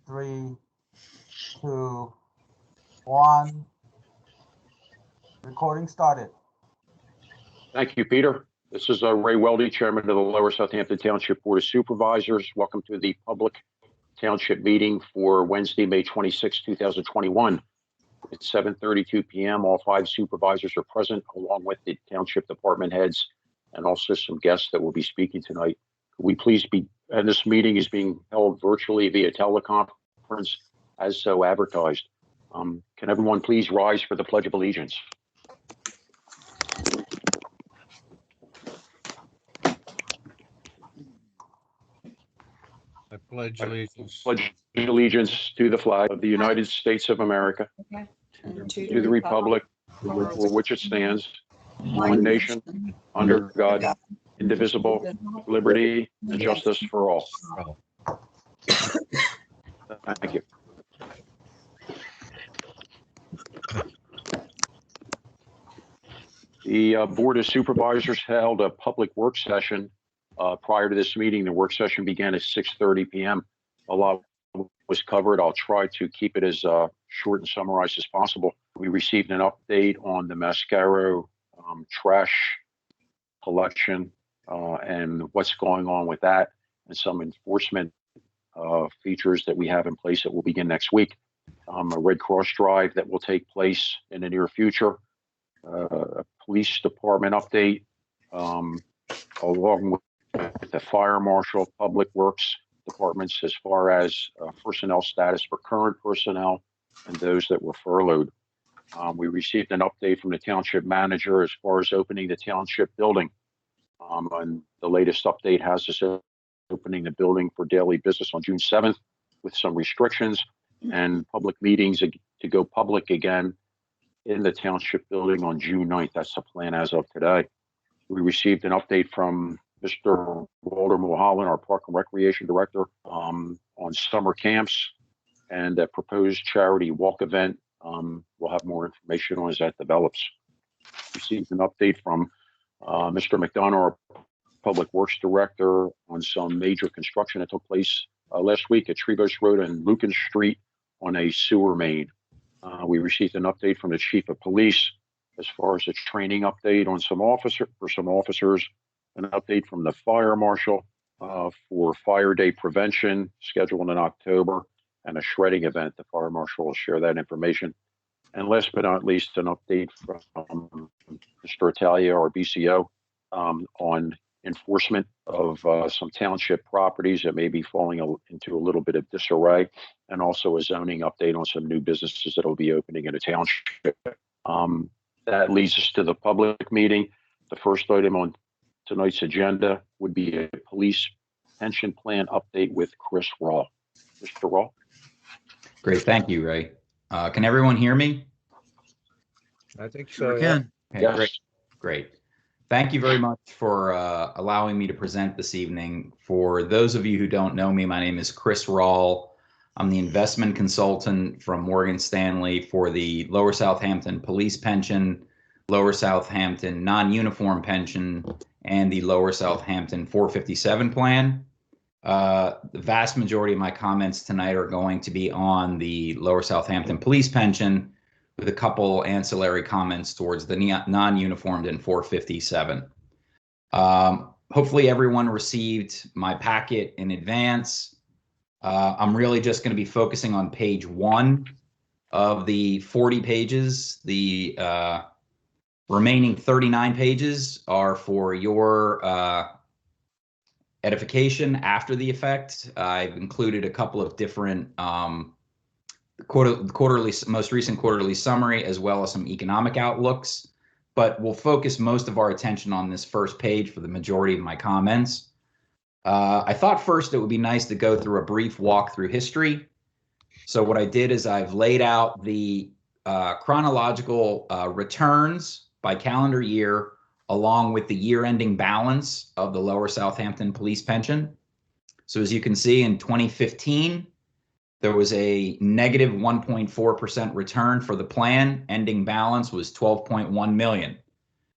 3, 2, 1. Recording started. Thank you, Peter. This is Ray Weldy, Chairman of the Lower Southampton Township Board of Supervisors. Welcome to the public township meeting for Wednesday, May 26, 2021. It's 7:32 p.m. All 5 supervisors are present, along with the township department heads and also some guests that will be speaking tonight. And this meeting is being held virtually via teleconference as so advertised. Can everyone please rise for the Pledge of Allegiance? I pledge allegiance. Pledge allegiance to the flag of the United States of America, to the republic for which it stands, one nation, under God, indivisible, liberty and justice for all. Thank you. The Board of Supervisors held a public work session prior to this meeting. The work session began at 6:30 p.m. A lot was covered. I'll try to keep it as short and summarized as possible. We received an update on the Mascaro trash collection and what's going on with that, and some enforcement features that we have in place that will begin next week. A Red Cross drive that will take place in the near future. A police department update, along with the fire marshal, public works departments, as far as personnel status for current personnel and those that were furloughed. We received an update from the township manager as far as opening the township building. And the latest update has us opening the building for daily business on June 7th with some restrictions and public meetings to go public again in the township building on June 9th. That's the plan as of today. We received an update from Mr. Walter Mulholland, our Park and Recreation Director, on summer camps and a proposed charity walk event. We'll have more information on as that develops. Received an update from Mr. McDonough, our Public Works Director, on some major construction that took place last week at Trevose Road and Lucan Street on a sewer main. We received an update from the Chief of Police as far as a training update on some officers, an update from the Fire Marshal for Fire Day prevention scheduled in October, and a shredding event. The Fire Marshal will share that information. And last but not least, an update from Mr. Italia, our BCO, on enforcement of some township properties that may be falling into a little bit of disarray, and also a zoning update on some new businesses that will be opening in the township. That leads us to the public meeting. The first item on tonight's agenda would be a police pension plan update with Chris Rawl. Mr. Rawl. Great, thank you, Ray. Can everyone hear me? I think so. Okay, Yes. Great. Thank you very much for allowing me to present this evening. For those of you who don't know me, my name is Chris Rawl. I'm the investment consultant from Morgan Stanley for the Lower Southampton Police Pension, Lower Southampton Non-Uniform Pension, and the Lower Southampton 457 plan. The vast majority of my comments tonight are going to be on the Lower Southampton Police Pension, with a couple ancillary comments towards the non-uniformed and 457. Hopefully everyone received my packet in advance. I'm really just going to be focusing on page 1 of the 40 pages. The remaining 39 pages are for your edification after the effect. I've included a couple of different most recent quarterly summary, as well as some economic outlooks, but we'll focus most of our attention on this first page for the majority of my comments. I thought first it would be nice to go through a brief walk through history. So what I did is I've laid out the chronological returns by calendar year, along with the year-ending balance of the Lower Southampton Police Pension. So as you can see, in 2015, there was a negative 1.4% return for the plan. Ending balance was 12.1 million.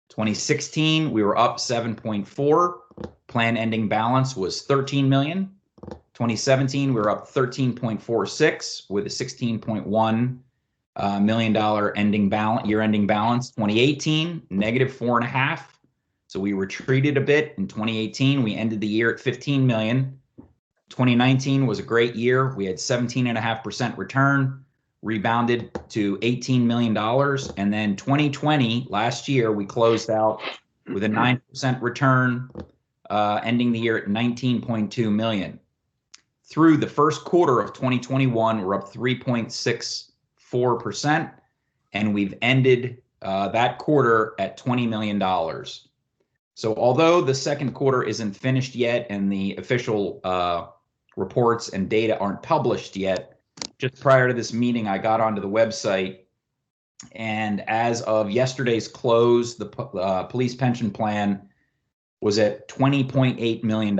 2016, we were up 7.4. Plan ending balance was 13 million. 2017, we were up 13.46 with a $16.1 million ending balance, year-ending balance. 2018, negative 4.5. So we retreated a bit. In 2018, we ended the year at 15 million. 2019 was a great year. We had 17.5% return, rebounded to $18 million. And then 2020, last year, we closed out with a 9% return, ending the year at 19.2 million. Through the first quarter of 2021, we're up 3.64%, and we've ended that quarter at $20 million. So although the second quarter isn't finished yet and the official reports and data aren't published yet, just prior to this meeting, I got onto the website, and as of yesterday's close, the police pension plan was at $20.8 million.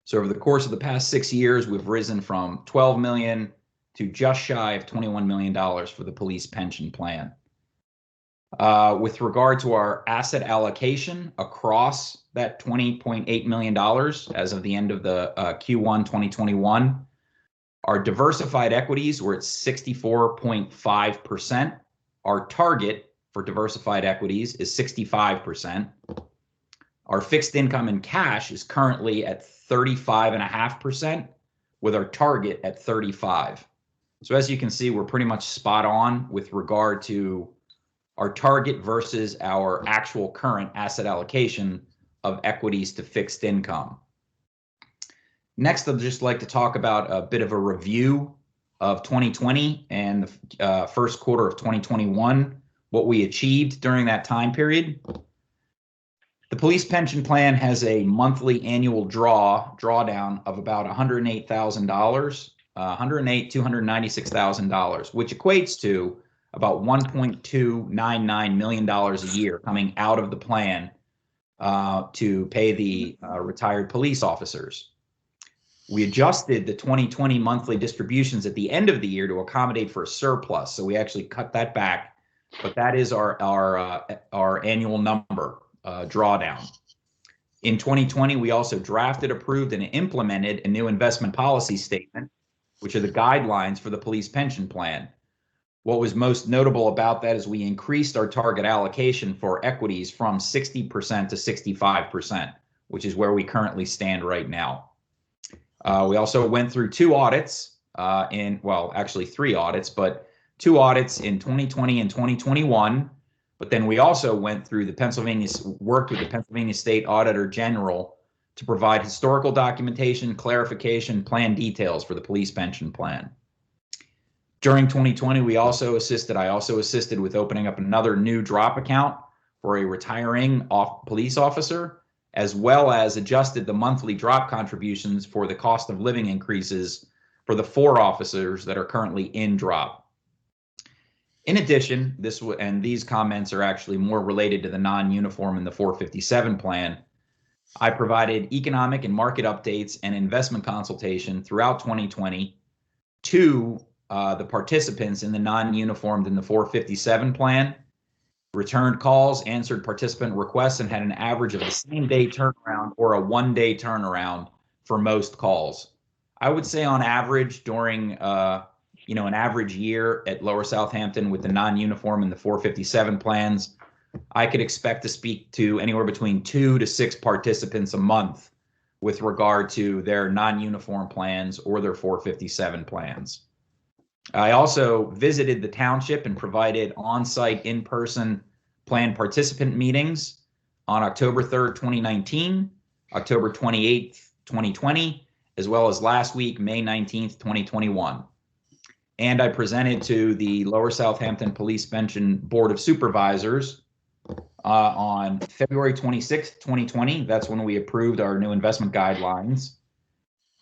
So over the course of the past 6 years, we've risen from 12 million to just shy of $21 million for the police pension plan. With regard to our asset allocation across that $20.8 million as of the end of the Q1 2021, our diversified equities were at 64.5%. Our target for diversified equities is 65%. Our fixed income and cash is currently at 35.5%, with our target at 35%. So as you can see, we're pretty much spot on with regard to our target versus our actual current asset allocation of equities to fixed income. Next, I'd just like to talk about a bit of a review of 2020 and the first quarter of 2021, what we achieved during that time period. The police pension plan has a monthly annual drawdown of about $108,000, $296,000, which equates to about $1.299 million a year coming out of the plan to pay the retired police officers. We adjusted the 2020 monthly distributions at the end of the year to accommodate for a surplus, so we actually cut that back, but that is our annual number drawdown. In 2020, we also drafted, approved, and implemented a new investment policy statement, which are the guidelines for the police pension plan. What was most notable about that is we increased our target allocation for equities from 60% to 65%, which is where we currently stand right now. We also went through two audits actually 3 audits, but 2 audits in 2020 and 2021. But then we also worked with the Pennsylvania State Auditor General to provide historical documentation, clarification, plan details for the police pension plan. During 2020, I also assisted with opening up another new drop account for a retiring police officer, as well as adjusted the monthly drop contributions for the cost of living increases for the 4 officers that are currently in drop. In addition, these comments are actually more related to the non-uniform and the 457 plan. I provided economic and market updates and investment consultation throughout 2020 to the participants in the non-uniformed and the 457 plan, returned calls, answered participant requests, and had an average of a same-day turnaround or a 1-day turnaround for most calls. I would say on average during an average year at Lower Southampton with the non-uniform and the 457 plans, I could expect to speak to anywhere between 2 to 6 participants a month with regard to their non-uniform plans or their 457 plans. I also visited the township and provided on-site in-person plan participant meetings on October 3rd, 2019, October 28th, 2020, as well as last week, May 19th, 2021. And I presented to the Lower Southampton Police Pension Board of Supervisors on February 26th, 2020. That's when we approved our new investment guidelines.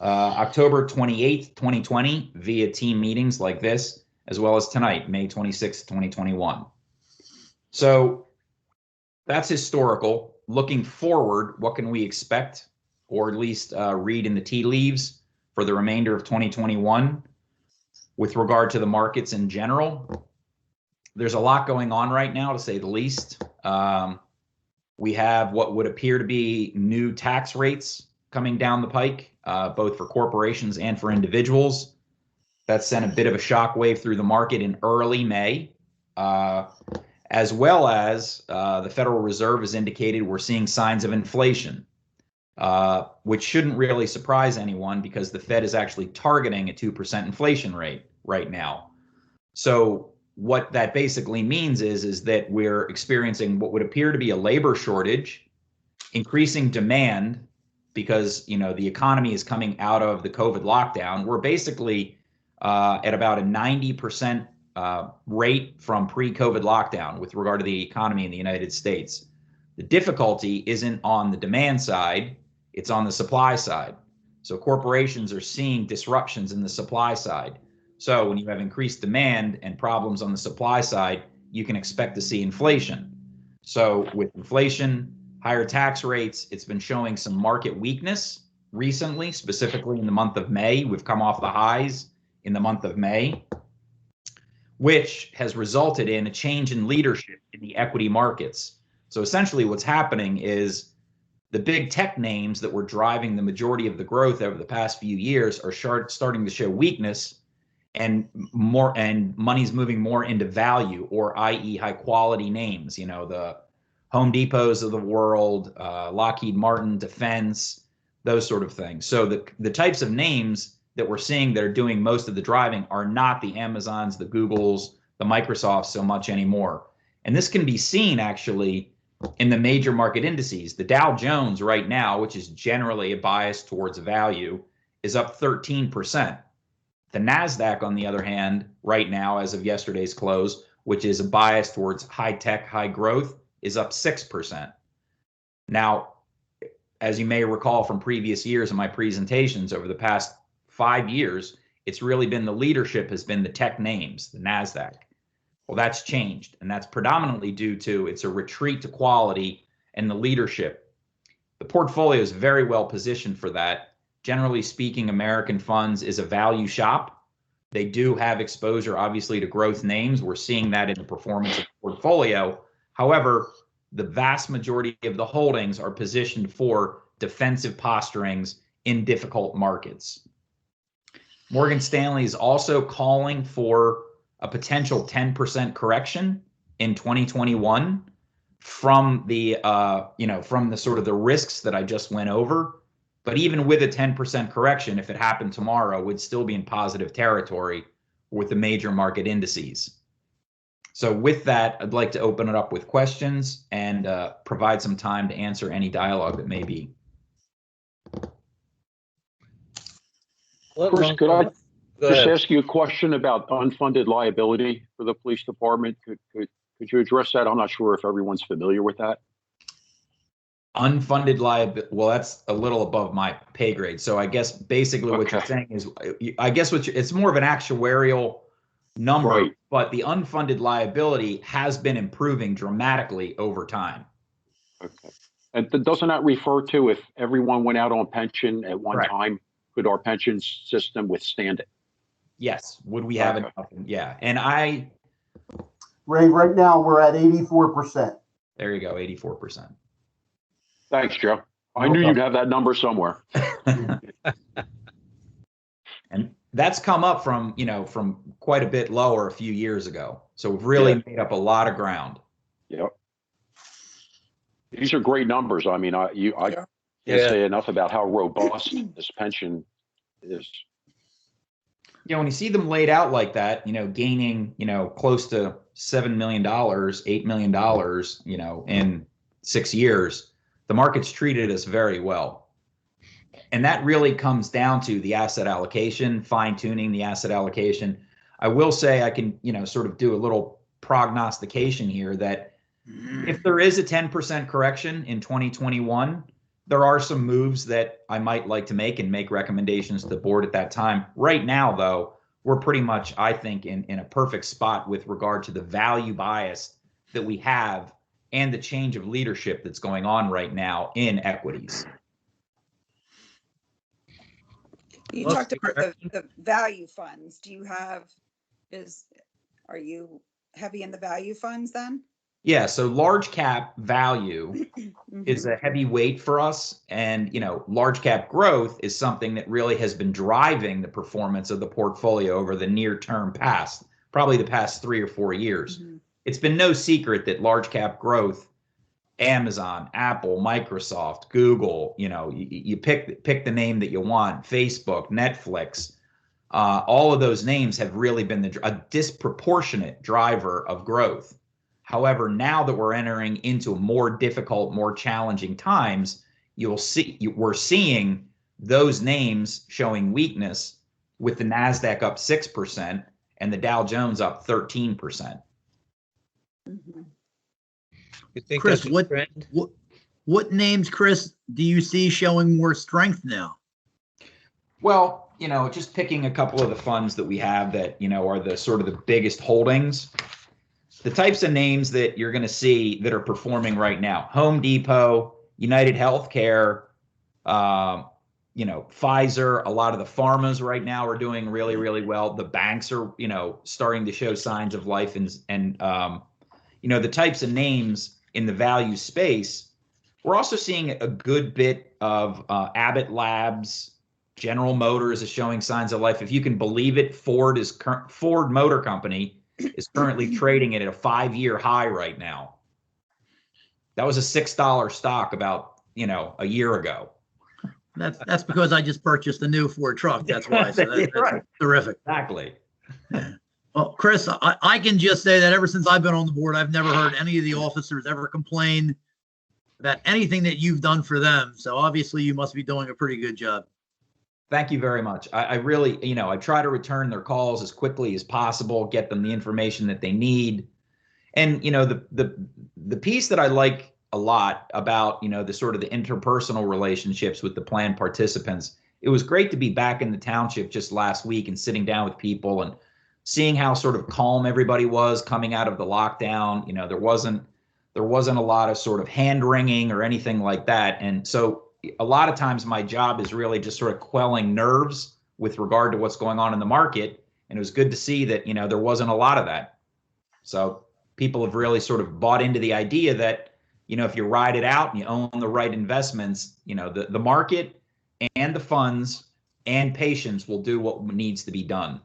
October 28th, 2020, via team meetings like this, as well as tonight, May 26th, 2021. So that's historical. Looking forward, what can we expect, or at least read in the tea leaves for the remainder of 2021 with regard to the markets in general? There's a lot going on right now, to say the least. We have what would appear to be new tax rates coming down the pike, both for corporations and for individuals. That sent a bit of a shockwave through the market in early May, as well as the Federal Reserve has indicated we're seeing signs of inflation, which shouldn't really surprise anyone because the Fed is actually targeting a 2% inflation rate right now. So what that basically means is that we're experiencing what would appear to be a labor shortage, increasing demand because, you know, the economy is coming out of the COVID lockdown. We're basically at about a 90% rate from pre-COVID lockdown with regard to the economy in the United States. The difficulty isn't on the demand side, it's on the supply side. So corporations are seeing disruptions in the supply side. So when you have increased demand and problems on the supply side, you can expect to see inflation. So with inflation, higher tax rates, it's been showing some market weakness recently, specifically in the month of May. We've come off the highs in the month of May, which has resulted in a change in leadership in the equity markets. So essentially what's happening is the big tech names that were driving the majority of the growth over the past few years are starting to show weakness, and money's moving more into value, or i.e. high quality names, you know, the Home Depots of the world, Lockheed Martin, defense, those sort of things. So the types of names that we're seeing that are doing most of the driving are not the Amazons, the Googles, the Microsofts so much anymore. And this can be seen actually in the major market indices. The Dow Jones right now, which is generally a bias towards value, is up 13%. The NASDAQ, on the other hand, right now, as of yesterday's close, which is a bias towards high tech, high growth, is up 6%. Now, as you may recall from previous years in my presentations over the past 5 years, it's really been the leadership has been the tech names, the NASDAQ. Well, that's changed, and that's predominantly due to it's a retreat to quality and the leadership. The portfolio is very well positioned for that. Generally speaking, American Funds is a value shop. They do have exposure, obviously, to growth names. We're seeing that in the performance of the portfolio. However, the vast majority of the holdings are positioned for defensive posturings in difficult markets. Morgan Stanley is also calling for a potential 10% correction in 2021 from the from the sort of the risks that I just went over. But even with a 10% correction, if it happened tomorrow, would still be in positive territory with the major market indices. So with that, I'd like to open it up with questions and provide some time to answer any dialogue that may be. Chris, could I just ask you a question about unfunded liability for the police department? Could you address that? I'm not sure if everyone's familiar with that. Unfunded liability, well, that's a little above my pay grade. So I guess basically what you're saying is, I guess it's more of an actuarial number, right, but the unfunded liability has been improving dramatically over time. Okay. And doesn't that refer to if everyone went out on pension at one time, could our pension system withstand it? Yes. Would we have enough? Yeah. And Ray, right now we're at 84%. There you go, 84%. Thanks, Joe. I knew you'd have that number somewhere. And that's come up from, from quite a bit lower a few years ago. So we've really made up a lot of ground. Yep. These are great numbers. I mean, I can't say enough about how robust this pension is. When you see them laid out like that, gaining, close to $7 million, $8 million, in 6 years, the market's treated us very well. And that really comes down to the asset allocation, fine tuning the asset allocation. I will say I can, sort of do a little prognostication here that if there is a 10% correction in 2021, there are some moves that I might like to make and make recommendations to the board at that time. Right now, though, we're pretty much, I think, in a perfect spot with regard to the value bias that we have and the change of leadership that's going on right now in equities. You talked about the value funds. Are you heavy in the value funds then? Yeah, so large cap value is a heavy weight for us. And, large cap growth is something that really has been driving the performance of the portfolio over the near term past, probably the past 3 or 4 years. It's been no secret that large cap growth, Amazon, Apple, Microsoft, Google, you pick the name that you want, Facebook, Netflix, all of those names have really been a disproportionate driver of growth. However, now that we're entering into more difficult, more challenging times, we're seeing those names showing weakness, with the NASDAQ up 6% and the Dow Jones up 13%. You think Chris, that's a trend? what names, Chris, do you see showing more strength now? Well, just picking a couple of the funds that we have that, are the sort of the biggest holdings. The types of names that you're going to see that are performing right now: Home Depot, United Healthcare, Pfizer. A lot of the pharmas right now are doing really, really well. The banks are, starting to show signs of life, and the types of names in the value space. We're also seeing a good bit of Abbott Labs. General Motors is showing signs of life. If you can believe it, Ford Motor Company is currently trading it at a 5-year high right now. That was a $6 stock about, a year ago. That's because I just purchased a new Ford truck. That's why. So that's Right. terrific. Exactly. Well, Chris, I can just say that ever since I've been on the board, I've never heard any of the officers ever complain about anything that you've done for them. So obviously you must be doing a pretty good job. Thank you very much. I really, I try to return their calls as quickly as possible, get them the information that they need. And, the piece that I like a lot about, the sort of the interpersonal relationships with the plan participants, it was great to be back in the township just last week and sitting down with people and seeing how sort of calm everybody was coming out of the lockdown. There wasn't a lot of sort of hand wringing or anything like that. And so a lot of times my job is really just sort of quelling nerves with regard to what's going on in the market. And it was good to see that, there wasn't a lot of that. So people have really sort of bought into the idea that, if you ride it out and you own the right investments, the market and the funds and patience will do what needs to be done.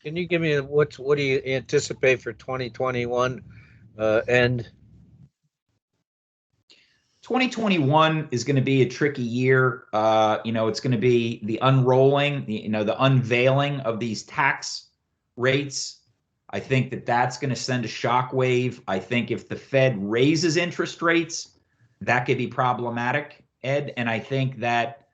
Can you give me what do you anticipate for 2021 end? 2021 is going to be a tricky year. It's going to be the unrolling, the unveiling of these tax rates. I think that that's going to send a shockwave. I think if the Fed raises interest rates, that could be problematic, Ed. And I think that,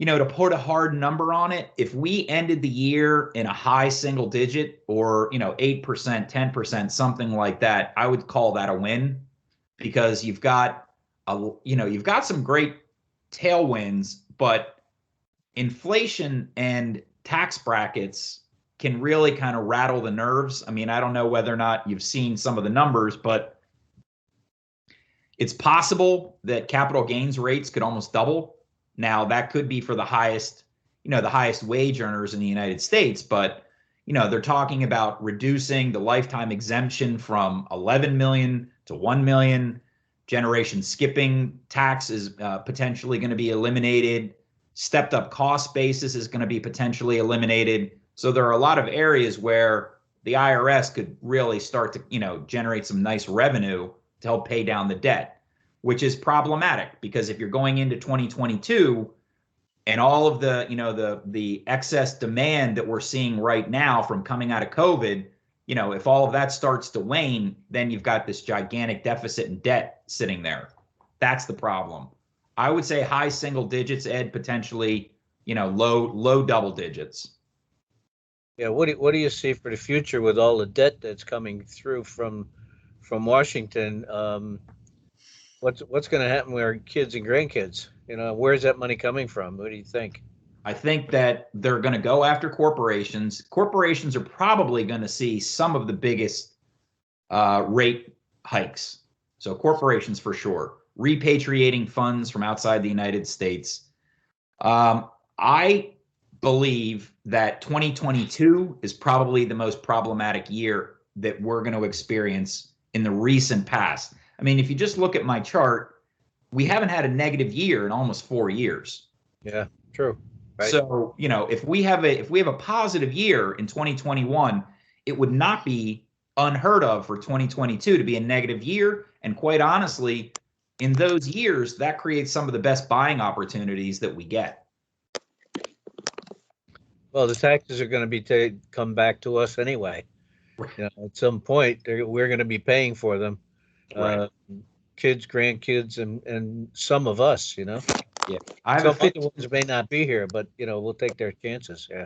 to put a hard number on it, if we ended the year in a high single digit or, 8%, 10%, something like that, I would call that a win, because you've got some great tailwinds, but inflation and tax brackets can really kind of rattle the nerves. I mean, I don't know whether or not you've seen some of the numbers, but it's possible that capital gains rates could almost double. Now, that could be for the highest wage earners in the United States, but they're talking about reducing the lifetime exemption from 11 million to 1 million. Generation skipping tax is potentially going to be eliminated. Stepped up cost basis is going to be potentially eliminated. So there are a lot of areas where the IRS could really start to, generate some nice revenue to help pay down the debt, which is problematic, because if you're going into 2022 and all of the excess demand that we're seeing right now from coming out of COVID, if all of that starts to wane, then you've got this gigantic deficit and debt sitting there. That's the problem. I would say high single digits, Ed, potentially, low double digits. Yeah, what do you see for the future with all the debt that's coming through from Washington? What's going to happen with our kids and grandkids? Where's that money coming from? What do you think? I think that they're going to go after corporations. Corporations are probably going to see some of the biggest rate hikes. So corporations for sure. Repatriating funds from outside the United States. I believe that 2022 is probably the most problematic year that we're going to experience in the recent past. I mean, if you just look at my chart, we haven't had a negative year in almost 4 years. Yeah, true. Right. So, you know, if we have a positive year in 2021, it would not be unheard of for 2022 to be a negative year. And quite honestly, in those years, that creates some of the best buying opportunities that we get. Well, the taxes are going to be come back to us anyway. You know, at some point, we're going to be paying for them. Right. Kids, grandkids, and some of us, you know. Yeah. I have Some a of the ones may not be here, but, you know, we'll take their chances. Yeah.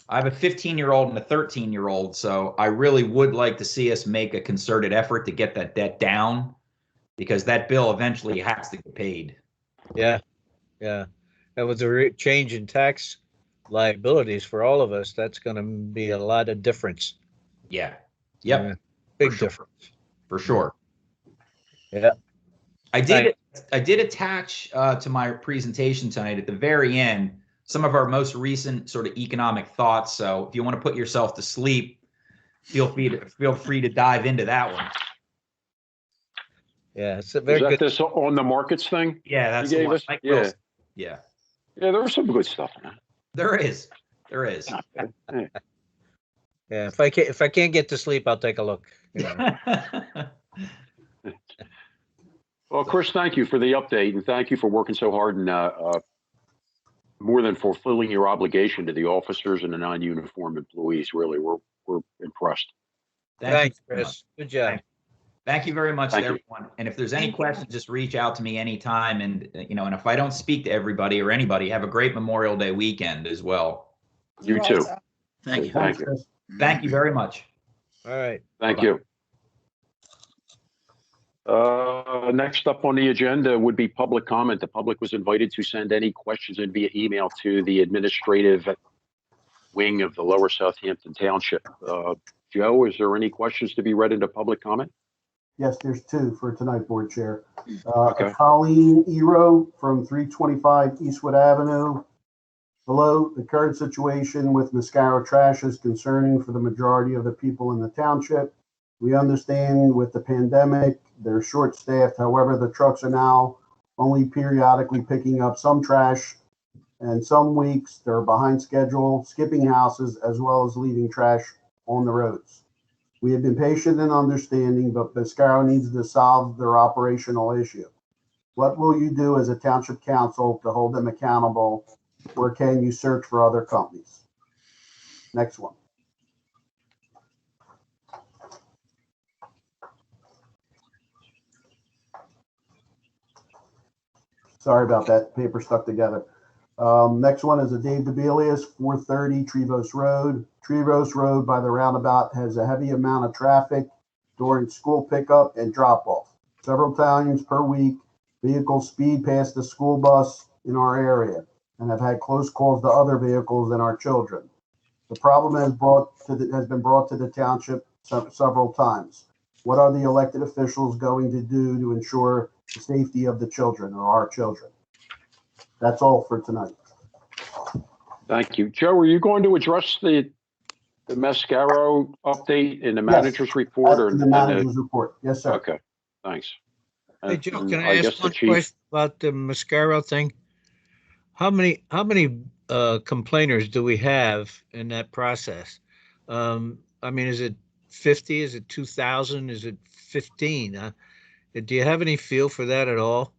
I have a 15-year-old and a 13-year-old, so I really would like to see us make a concerted effort to get that debt down, because that bill eventually has to get paid. Yeah. Yeah. And with the change in tax liabilities for all of us, that's going to be a lot of difference. Yeah. Yep. Yeah. Big For sure. difference. For sure. Yeah. I did attach to my presentation tonight at the very end some of our most recent sort of economic thoughts. So if you want to put yourself to sleep, feel free to dive into that one. Yeah, it's a very Is that good. this on the markets thing? Yeah, that's You the gave one. us? Mike Yeah. Wilson. Yeah. Yeah, there was some good stuff in that. There is. Yeah. Yeah, if I can't get to sleep, I'll take a look. You know. Well, Chris, thank you for the update, and thank you for working so hard and more than fulfilling your obligation to the officers and the non-uniform employees. Really, we're impressed. Thanks, you very much. Chris. Good job. Thank you very much Thank to you. everyone. And if there's any questions, just reach out to me anytime. And, you know, and if I don't speak to everybody or anybody, have a great Memorial Day weekend as well. You too. also. Thank you. Thank you. Chris. Thank you very much. All right. Thank Bye-bye. you. Next up on the agenda would be public comment. The public was invited to send any questions in via email to the administrative wing of the Lower Southampton Township. Joe, is there any questions to be read into public comment? Yes, there's two for tonight, Board Chair. Okay. Colleen Ero from 325 Eastwood Avenue. Hello, the current situation with Mascaro trash is concerning for the majority of the people in the township. We understand with the pandemic, they're short-staffed. However, the trucks are now only periodically picking up some trash, and some weeks they're behind schedule, skipping houses, as well as leaving trash on the roads. We have been patient and understanding, but Mascaro needs to solve their operational issue. What will you do as a township council to hold them accountable, or can you search for other companies? Next one. Sorry about that, paper stuck together. Next one is a Dave DeBelius, 430 Trevose Road. Trevose Road by the roundabout has a heavy amount of traffic during school pickup and drop-off. Several times per week, vehicles speed past the school bus in our area and have had close calls to other vehicles and our children. The problem has been brought to the township several times. What are the elected officials going to do to ensure the safety of the children or our children? That's all for tonight. Thank you. Joe, are you going to address the Mascaro update in the manager's report? That's in the manager's report. Yes, sir. Okay, thanks. Hey, Joe, And can I guess ask the one chief- question about the Mascaro thing? How many complainers do we have in that process? I mean, is it 50? Is it 2,000? Is it 15? Do you have any feel for that at all?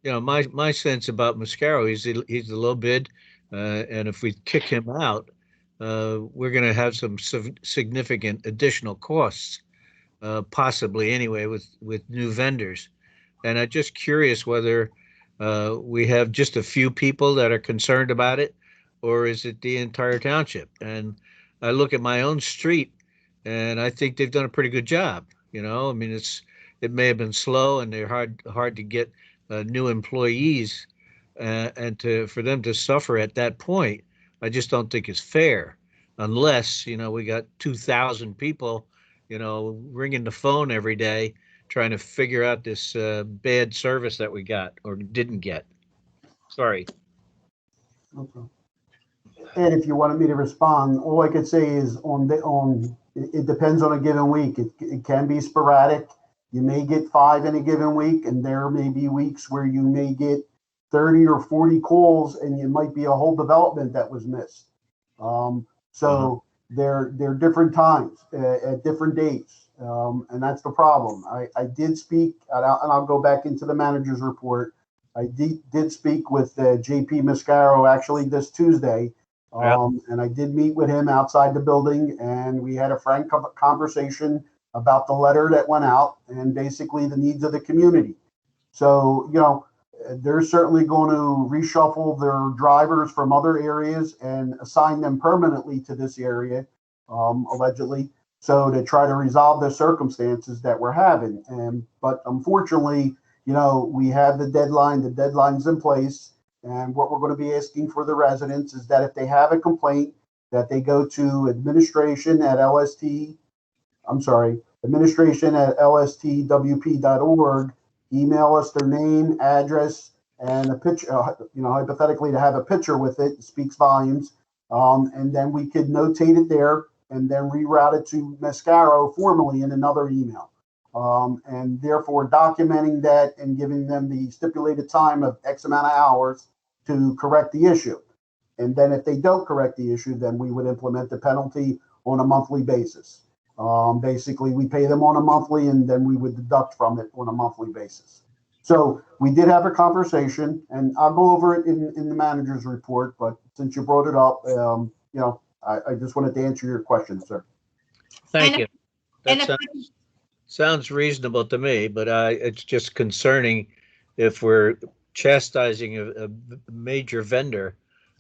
You know, my sense about Mascaro, he's the low bid, and if we kick him out, we're going to have some significant additional costs, possibly anyway, with new vendors. And I'm just curious whether we have just a few people that are concerned about it, or is it the entire township? And I look at my own street, and I think they've done a pretty good job. You know, I mean, it may have been slow, and they're hard to get new employees, and for them to suffer at that point, I just don't think it's fair, unless, you know, we got 2,000 people, you know, ringing the phone every day trying to figure out this bad service that we got or didn't get. Sorry. Okay. And if you wanted me to respond, all I could say is on it depends on a given week. It can be sporadic. You may get 5 in a given week, and there may be weeks where you may get 30 or 40 calls, and it might be a whole development that was missed. So they're different times at different dates, and that's the problem. I did speak, and I'll go back into the manager's report. I did speak with JP Mascaro actually this Tuesday, and I did meet with him outside the building, and we had a frank conversation about the letter that went out and basically the needs of the community. So, you know, they're certainly going to reshuffle their drivers from other areas and assign them permanently to this area, allegedly, so to try to resolve the circumstances that we're having. But unfortunately, you know, we have the deadline's in place. And what we're going to be asking for the residents is that if they have a complaint, that they go to administration at LSTWP.org, email us their name, address, and a picture, you know, hypothetically to have a picture with it, speaks volumes. And then we could notate it there and then reroute it to Mascaro formally in another email. And therefore documenting that and giving them the stipulated time of X amount of hours to correct the issue. And then if they don't correct the issue, then we would implement the penalty on a monthly basis. Basically, we pay them on a monthly, and then we would deduct from it on a monthly basis. So we did have a conversation, and I'll go over it in the manager's report. But since you brought it up, you know, I just wanted to answer your question, sir. Thank you. And That sounds reasonable to me, but it's just concerning if we're chastising a major vendor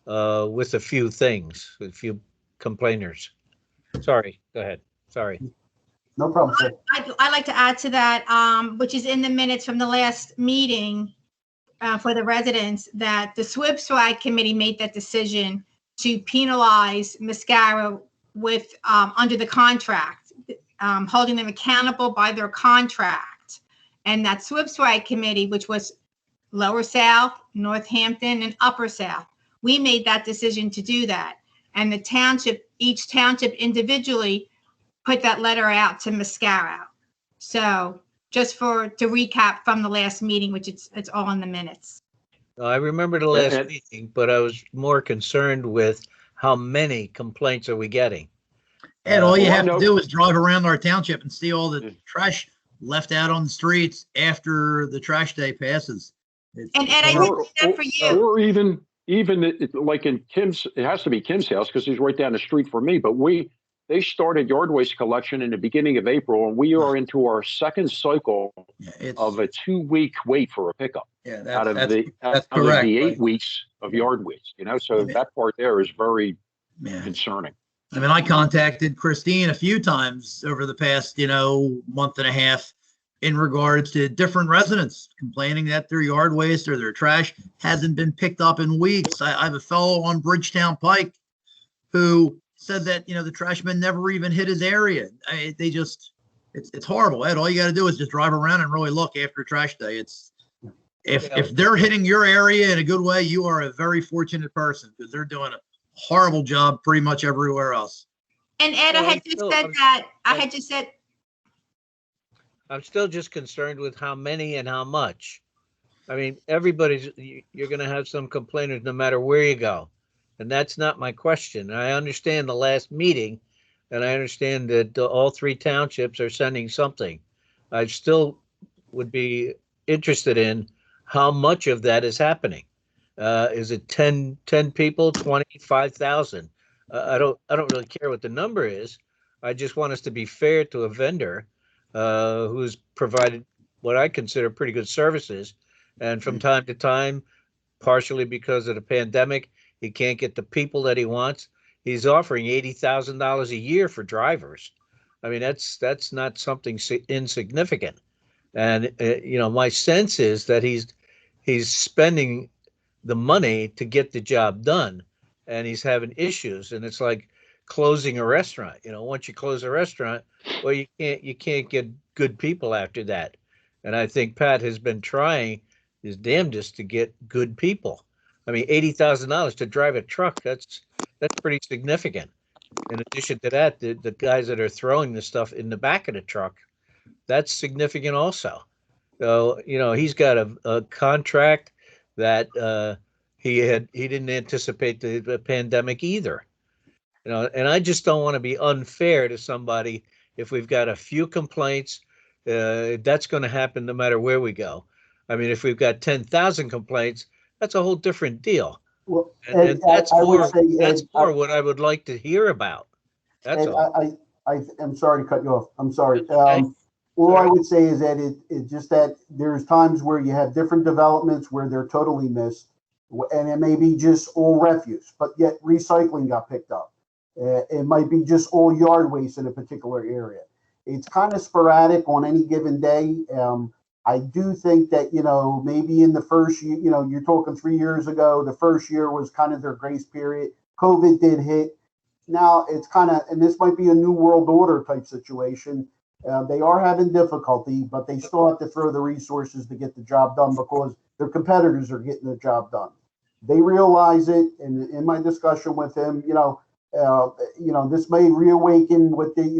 with a few things, a few complainers. Sorry, go ahead. Sorry. No problem, sir. I'd like to add to that, which is in the minutes from the last meeting for the residents, that the SWIP committee made that decision to penalize Mascaro with under the contract, holding them accountable by their contract. And that SWIP committee, which was Lower South, Northampton, and Upper South, we made that decision to do that. And the township, each township individually put that letter out to Mascaro. So just to recap from the last meeting, which it's all in the minutes. I remember the last meeting, but I was more concerned with how many complaints are we getting? Ed, all you have to do is drive around our township and see all the trash left out on the streets after the trash day passes. And Ed, I did that for you. Or even like in Kim's, it has to be Kim's house because he's right down the street from me. But they started yard waste collection in the beginning of April, and we are into our second cycle of a 2-week wait for a pickup. Yeah, out of the 8 weeks of yard waste. You know, so that part there is very concerning. I mean, I contacted Christine a few times over the past, month and a half in regards to different residents complaining that their yard waste or their trash hasn't been picked up in weeks. I have a fellow on Bridgetown Pike who said that, the trash men never even hit his area. It's horrible. Ed, all you got to do is just drive around and really look after trash day. If they're hitting your area in a good way, you are a very fortunate person because they're doing a horrible job pretty much everywhere else. And Ed, I had just said I'm still just concerned with how many and how much. I mean, you're going to have some complainers no matter where you go. And that's not my question. I understand the last meeting, and I understand that all 3 townships are sending something. I still would be interested in how much of that is happening. Is it 10 people, 25,000? I don't really care what the number is. I just want us to be fair to a vendor who's provided what I consider pretty good services. And from time to time, partially because of the pandemic, he can't get the people that he wants. He's offering $80,000 a year for drivers. I mean, that's not something insignificant. And my sense is that he's spending the money to get the job done, and he's having issues. And it's like closing a restaurant. Once you close a restaurant, well, you can't get good people after that. And I think Pat has been trying his damnedest to get good people. I mean, $80,000 to drive a truck, that's pretty significant. In addition to that, the guys that are throwing the stuff in the back of the truck, that's significant also. So, he's got a contract that he didn't anticipate the pandemic either. And I just don't want to be unfair to somebody. If we've got a few complaints, that's going to happen no matter where we go. I mean, if we've got 10,000 complaints, that's a whole different deal. Well, And that's I would more, say, that's Ed, more what I would like to hear about. That's Ed, all. I'm sorry to cut you off. I'm sorry. That's okay. All I would say is that it just that there's times where you have different developments where they're totally missed, and it may be just all refuse, but yet recycling got picked up. It might be just all yard waste in a particular area. It's kind of sporadic on any given day. I do think that, maybe in the first year, you're talking 3 years ago, the first year was kind of their grace period. COVID did hit. Now it's kind of, and this might be a new world order type situation. They are having difficulty, but they still have to throw the resources to get the job done because their competitors are getting the job done. They realize it. And in my discussion with him, this may reawaken what they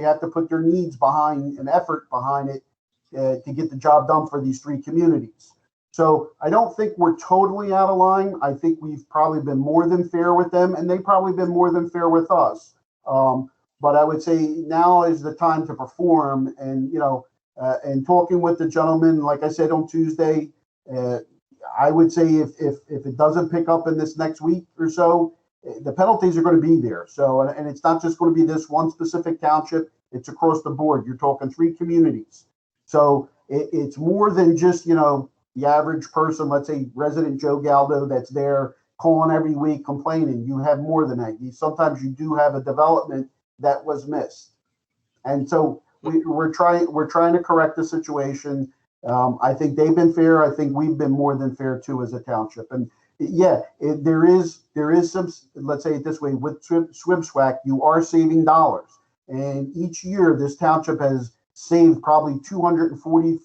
have to put their needs behind and effort behind it to get the job done for these 3 communities. So I don't think we're totally out of line. I think we've probably been more than fair with them, and they've probably been more than fair with us. But I would say now is the time to perform. And and talking with the gentleman, like I said on Tuesday, I would say if it doesn't pick up in this next week or so, the penalties are going to be there. So, and it's not just going to be this one specific township, it's across the board. You're talking 3 communities. So it's more than just, the average person, let's say resident Joe Galdo that's there calling every week complaining. You have more than that. Sometimes you do have a development that was missed. And so we're trying to correct the situation. I think they've been fair. I think we've been more than fair too as a township. And yeah, there is some, let's say it this way, with SWIP-SWAC, you are saving dollars. And each year this township has saved probably $244,000,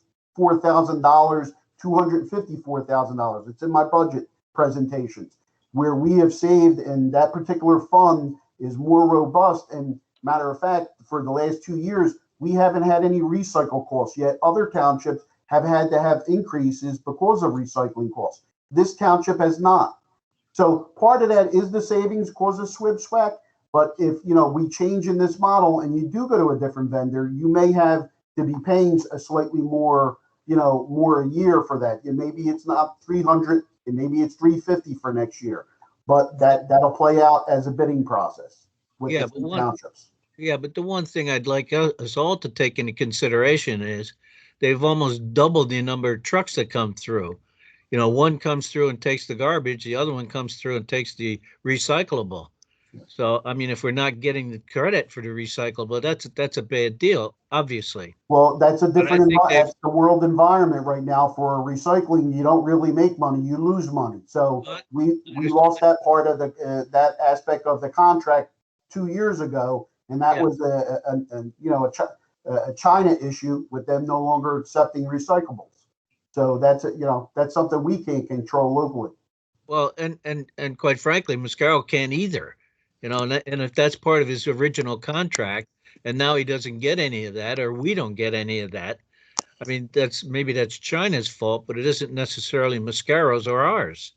$254,000. It's in my budget presentations where we have saved, and that particular fund is more robust. And matter of fact, for the last 2 years, we haven't had any recycle costs yet. Other townships have had to have increases because of recycling costs. This township has not. So part of that is the savings because of SWIP-SWAC. But if we change in this model and you do go to a different vendor, you may have to be paying a slightly more, more a year for that. And maybe it's not 300, and maybe it's 350 for next year. But that'll play out as a bidding process with the townships. Yeah, but the one thing I'd like us all to take into consideration is they've almost doubled the number of trucks that come through. One comes through and takes the garbage, the other one comes through and takes the recyclable. So, I mean, if we're not getting the credit for the recyclable, that's a bad deal, obviously. Well, that's a different that's the world environment right now for recycling. You don't really make money, you lose money. So we lost that part of that aspect of the contract 2 years ago, and that was a China issue with them no longer accepting recyclables. So that's something we can't control locally. Well, and quite frankly, Mascaro can't either. And if that's part of his original contract, and now he doesn't get any of that, or we don't get any of that, I mean, that's China's fault, but it isn't necessarily Mascaro's or ours.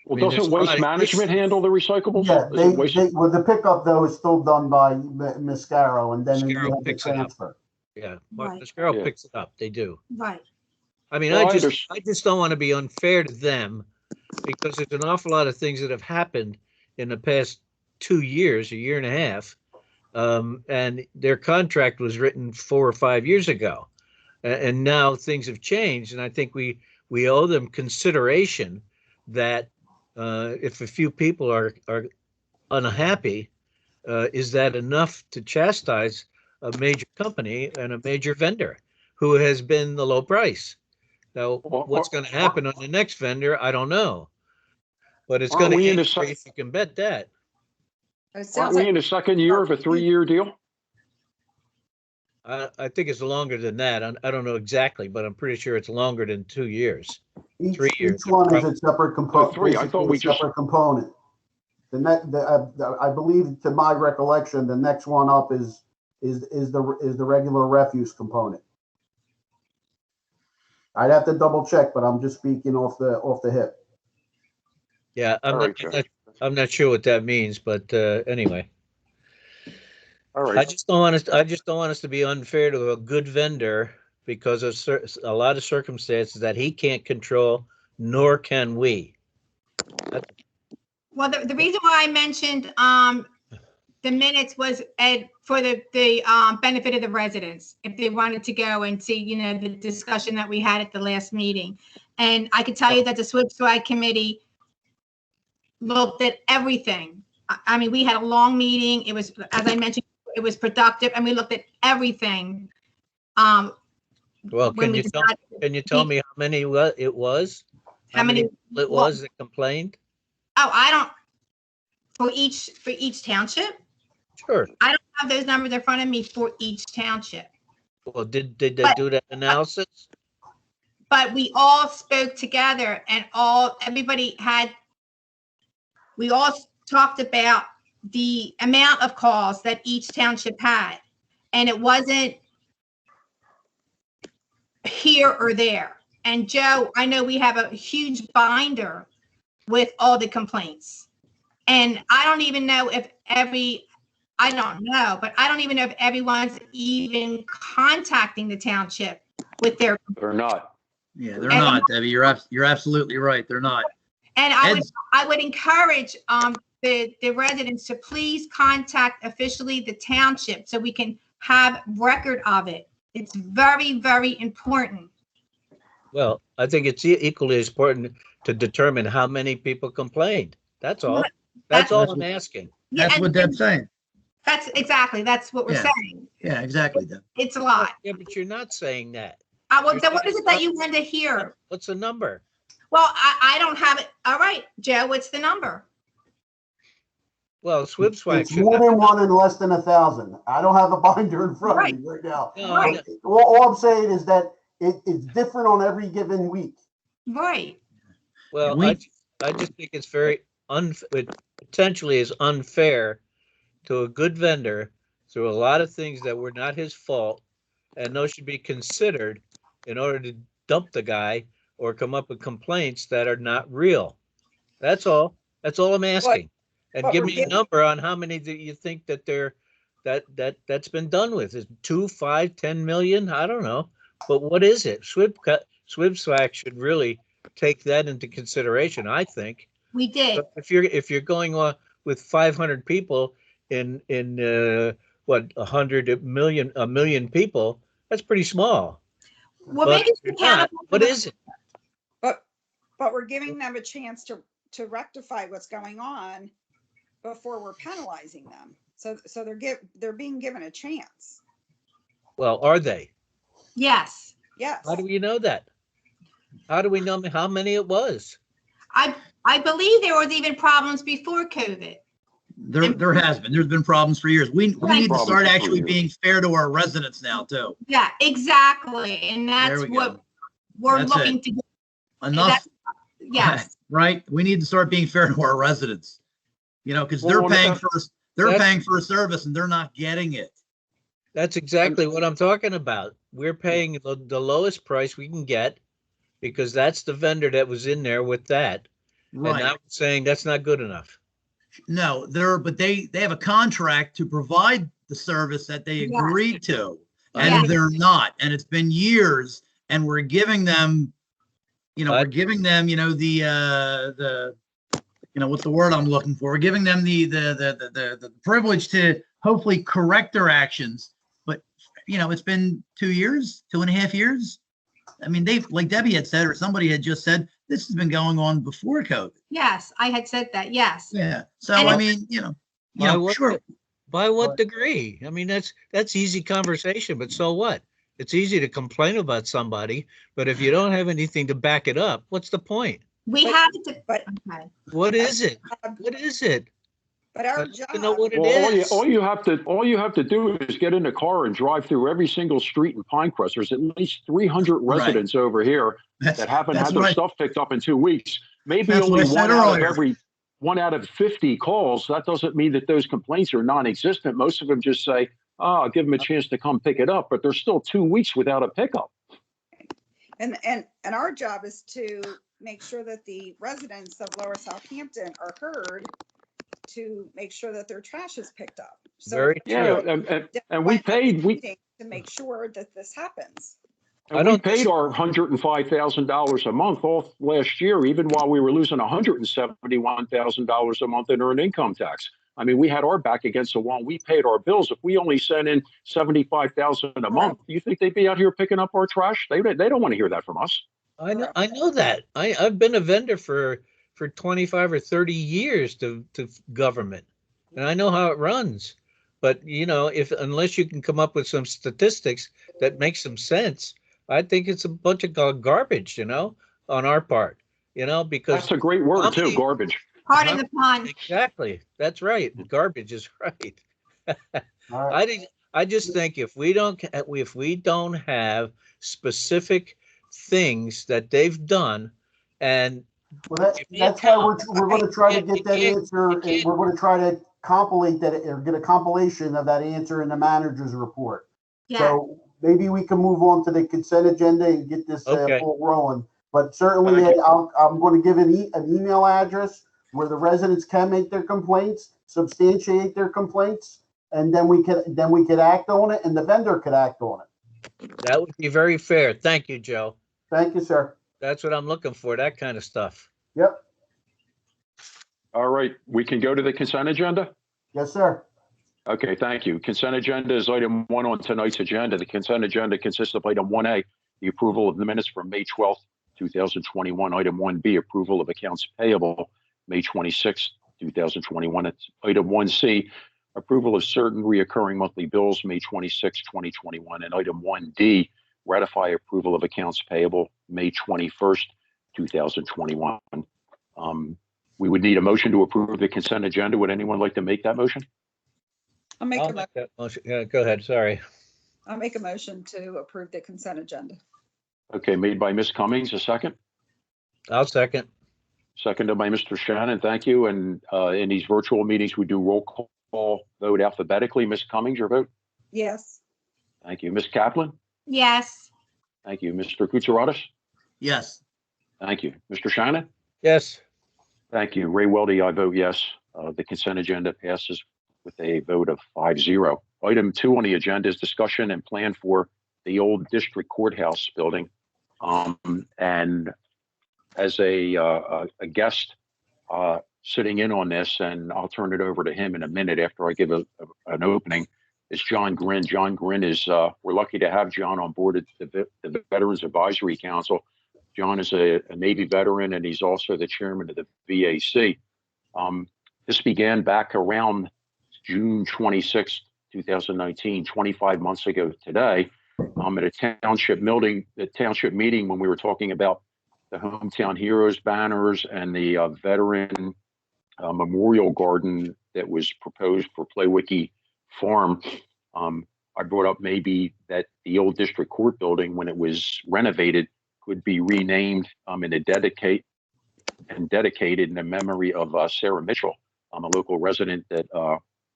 Well, doesn't Waste Management handle the recyclables? Yeah, the pickup though is still done by Mascaro, and then Mascaro picks it up. Yeah, but Mascaro picks it up. They do. Right. I mean, I just don't want to be unfair to them because there's an awful lot of things that have happened in the past 2 years, a year and a half, and their contract was written 4 or 5 years ago, and now things have changed, and I think we owe them consideration that if a few people are unhappy, is that enough to chastise a major company and a major vendor who has been the low price? Now, what's going to happen on the next vendor, I don't know, but it's going to increase. You can bet that. Aren't we in the second year of a 3-year deal? I think it's longer than that. I don't know exactly, but I'm pretty sure it's longer than 2 years. 3 years. Each one is a separate component. 3. I thought we just separate component. I believe, to my recollection, the next one up is the regular refuse component. I'd have to double check, but I'm just speaking off the hip. Yeah, All right, Joe. I'm not sure what that means, but anyway. All I right. just don't want us to be unfair to a good vendor because of a lot of circumstances that he can't control, nor can we. Well, the reason why I mentioned the minutes was, Ed, for the benefit of the residents, if they wanted to go and see, you know, the discussion that we had at the last meeting. And I could tell you that the SWIP committee looked at everything. I mean, we had a long meeting. It was, as I mentioned, it was productive, and we looked at everything. Well, can you tell me how many it was? How many it was that complained? Oh, I don't, for each township? Sure. I don't have those numbers in front of me for each township. Well, did they do that analysis? But we all spoke together, and we all talked about the amount of calls that each township had. And it wasn't here or there. And Joe, I know we have a huge binder with all the complaints. And I don't even know if I don't even know if everyone's even contacting the township with their. They're not. Yeah, they're not, Debbie. You're absolutely right. They're not. And I would encourage the residents to please contact officially the township so we can have record of it. It's very, very important. Well, I think it's equally as important to determine how many people complained. That's all. That's all I'm asking. That's what Deb's saying. That's what we're saying. Yeah, exactly, Deb. It's a lot. Yeah, but you're not saying that. Then what is it that you want to hear? What's the number? Well, I don't have it. All right, Joe, what's the number? Well, SWIP It's more than one and less than 1,000. I don't have a binder in front of me right now. No, Right. All I'm saying is that it's different on every given week. Right. Well, I just think it's it potentially is unfair to a good vendor through a lot of things that were not his fault, and those should be considered in order to dump the guy or come up with complaints that are not real. That's all. That's all I'm asking. And give me a number on how many that you think that that's been done with. Is 2, 5, 10 million? I don't know. But what is it? SWIP should really take that into consideration, I think. We did. But if you're going on with 500 people in 100 million, a million people, that's pretty small. Well, But maybe it's you're not. accountable. What is it? But we're giving them a chance to rectify what's going on before we're penalizing them. So they're being given a chance. Well, are they? Yes. Yes. How do we know that? How do we know how many it was? I believe there was even problems before COVID. There has been. There's been problems for years. We need to start actually being fair to our residents now too. Yeah, exactly. And that's what we're looking to do. Enough. Yes. Right. We need to start being fair to our residents. You know, because they're paying for a service and they're not getting it. That's exactly what I'm talking about. We're paying the lowest price we can get because that's the vendor that was in there with that. Right. And I'm saying that's not good enough. No, but they have a contract to provide the service that they agreed to, and they're not. And it's been years, and we're giving them, the what's the word I'm looking for? We're giving them the privilege to hopefully correct their actions. But it's been 2 years, 2.5 years. I mean, like Debbie had said, or somebody had just said, this has been going on before COVID. Yes, I had said that. Yes. Yeah. So I mean, sure. By what degree? I mean, that's easy conversation, but so what? It's easy to complain about somebody, but if you don't have anything to back it up, what's the point? We have to. But okay. What is it? What is it? But our job. To know what it is. All you have to do is get in the car and drive through every single street in Pinecrest. There's at least 300 residents over here that haven't had their stuff picked up in 2 weeks. Maybe only one out of every 1 out of 50 calls, that doesn't mean that those complaints are non-existent. Most of them just say, oh, I'll give them a chance to come pick it up, but they're still 2 weeks without a pickup. And our job is to make sure that the residents of Lower Southampton are heard, to make sure that their trash is picked up. So Very Yeah, true. and we paid, to make sure that this happens. and we paid our $105,000 a month off last year, even while we were losing $171,000 a month in earned income tax. I mean, we had our back against the wall. We paid our bills. If we only sent in $75,000 a month, do you think they'd be out here picking up our trash? They don't want to hear that from us. I know that. I've been a vendor for 25 or 30 years to government, and I know how it runs. But unless you can come up with some statistics that make some sense, I think it's a bunch of garbage, on our part, because That's a great word too, garbage. Pardon the pun. Exactly. That's right. Garbage is right. All right. I just think if we don't have specific things that they've done, and Well, that's why we're going to try to get that answer, and we're going to try to compilate that, or get a compilation of that answer in the manager's report. Yeah. So maybe we can move on to the consent agenda and get this ball rolling. But certainly, I'm going to give an email address where the residents can make their complaints, substantiate their complaints, and then we could act on it, and the vendor could act on it. That would be very fair. Thank you, Joe. Thank you, sir. That's what I'm looking for, that kind of stuff. Yep. All right, we can go to the consent agenda? Yes, sir. Okay, thank you. Consent agenda is item 1 on tonight's agenda. The consent agenda consists of item 1A, the approval of the minutes from May 12th, 2021. Item 1B, approval of accounts payable, May 26th, 2021. It's item 1C, approval of certain reoccurring monthly bills, May 26, 2021. And item 1D, ratify approval of accounts payable, May 21st, 2021. We would need a motion to approve the consent agenda. Would anyone like to make that motion? I'll make that motion. Yeah, go ahead. Sorry. I'll make a motion to approve the consent agenda. Okay, made by Ms. Cummings, a second. I'll second. Seconded by Mr. Shannon. Thank you. And in these virtual meetings, we do roll call vote alphabetically. Ms. Cummings, your vote? Yes. Thank you. Ms. Kaplan? Yes. Thank you. Mr. Kutsaratus? Yes. Thank you. Mr. Shannon? Yes. Thank you. Ray Weldy, I vote yes. The consent agenda passes with a vote of 5-0. Item 2 on the agenda is discussion and plan for the old district courthouse building. And as a guest sitting in on this, and I'll turn it over to him in a minute after I give an opening, is John Grin. John Grin is, we're lucky to have John on board at the Veterans Advisory Council. John is a Navy veteran, and he's also the chairman of the VAC. This began back around June 26, 2019, 25 months ago today, at a township meeting when we were talking about the Hometown Heroes banners and the veteran memorial garden that was proposed for Playwicki Farm. I brought up maybe that the old district court building, when it was renovated, could be renamed and dedicated in the memory of Sarah Mitchell, a local resident that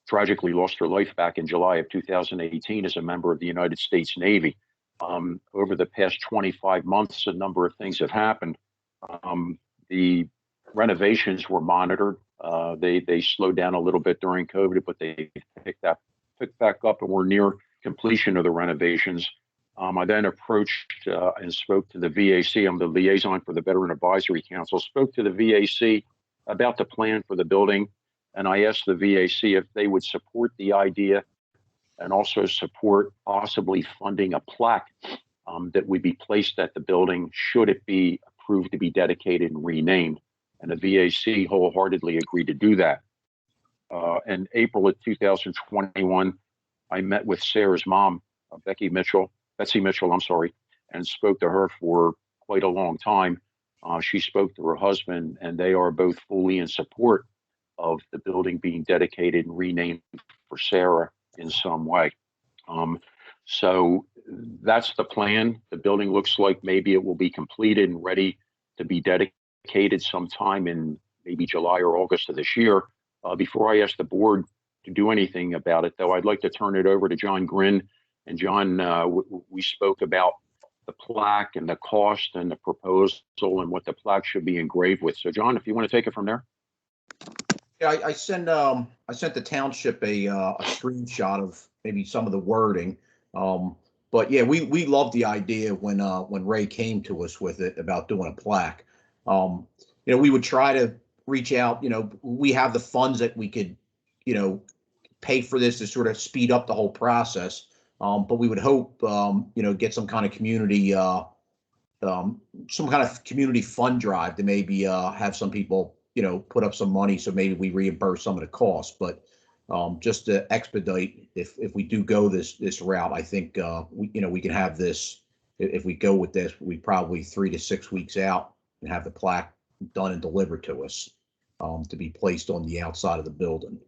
tragically lost her life back in July of 2018 as a member of the United States Navy. Over the past 25 months, a number of things have happened. The renovations were monitored. They slowed down a little bit during COVID, but they picked back up and were near completion of the renovations. I then approached and spoke to the VAC. I'm the liaison for the Veteran Advisory Council. Spoke to the VAC about the plan for the building, and I asked the VAC if they would support the idea and also support possibly funding a plaque that would be placed at the building should it be approved to be dedicated and renamed. And the VAC wholeheartedly agreed to do that. In April of 2021, I met with Sarah's mom, Betsy Mitchell, and spoke to her for quite a long time. She spoke to her husband, and they are both fully in support of the building being dedicated and renamed for Sarah in some way. So that's the plan. The building looks like maybe it will be completed and ready to be dedicated sometime in maybe July or August of this year. Before I ask the board to do anything about it, though, I'd like to turn it over to John Grin. And John, we spoke about the plaque and the cost and the proposal and what the plaque should be engraved with. So John, if you want to take it from there. Yeah, I sent the township a screenshot of maybe some of the wording. But yeah, we love the idea when Ray came to us with it about doing a plaque. We would try to reach out. We have the funds that we could, pay for this to sort of speed up the whole process. But we would hope, get some kind of community fund drive to maybe have some people, put up some money, so maybe we reimburse some of the costs. But just to expedite, if we do go this route, I think we can have this. If we go with this, we probably 3 to 6 weeks out and have the plaque done and delivered to us to be placed on the outside of the building.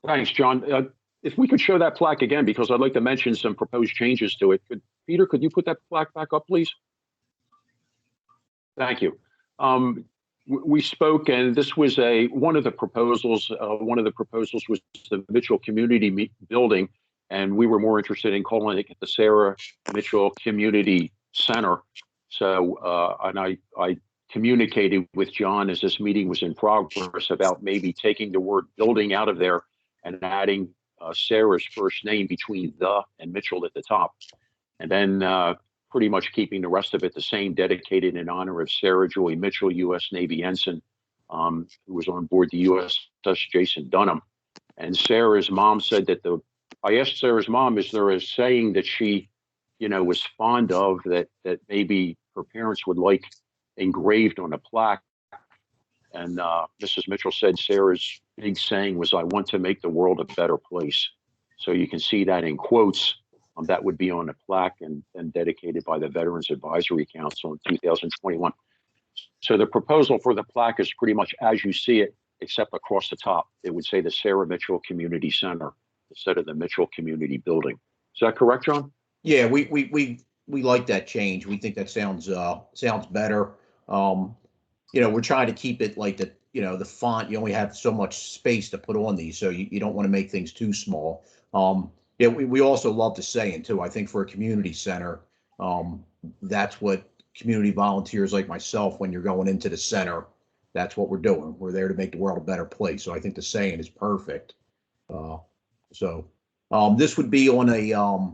Thanks, John. If we could show that plaque again, because I'd like to mention some proposed changes to it. Peter, could you put that plaque back up, please? Thank you. We spoke, and this was one of the proposals. One of the proposals was the Mitchell Community Building, and we were more interested in calling it the Sarah Mitchell Community Center. So, and I communicated with John as this meeting was in progress about maybe taking the word building out of there and adding Sarah's first name between the and Mitchell at the top. And then pretty much keeping the rest of it the same, dedicated in honor of Sarah Joy Mitchell, U.S. Navy ensign, who was on board the USS Jason Dunham. And Sarah's mom said that I asked Sarah's mom, is there a saying that she, was fond of that maybe her parents would like engraved on a plaque? And Mrs. Mitchell said Sarah's big saying was, "I want to make the world a better place." So you can see that in quotes. That would be on a plaque and dedicated by the Veterans Advisory Council in 2021. So the proposal for the plaque is pretty much as you see it, except across the top. It would say the Sarah Mitchell Community Center instead of the Mitchell Community Building. Is that correct, John? Yeah, we like that change. We think that sounds better. We're trying to keep it like the font. You only have so much space to put on these, so you don't want to make things too small. Yeah, we also love the saying too. I think for a community center, that's what community volunteers like myself, when you're going into the center, that's what we're doing. We're there to make the world a better place. So I think the saying is perfect. This would be on a,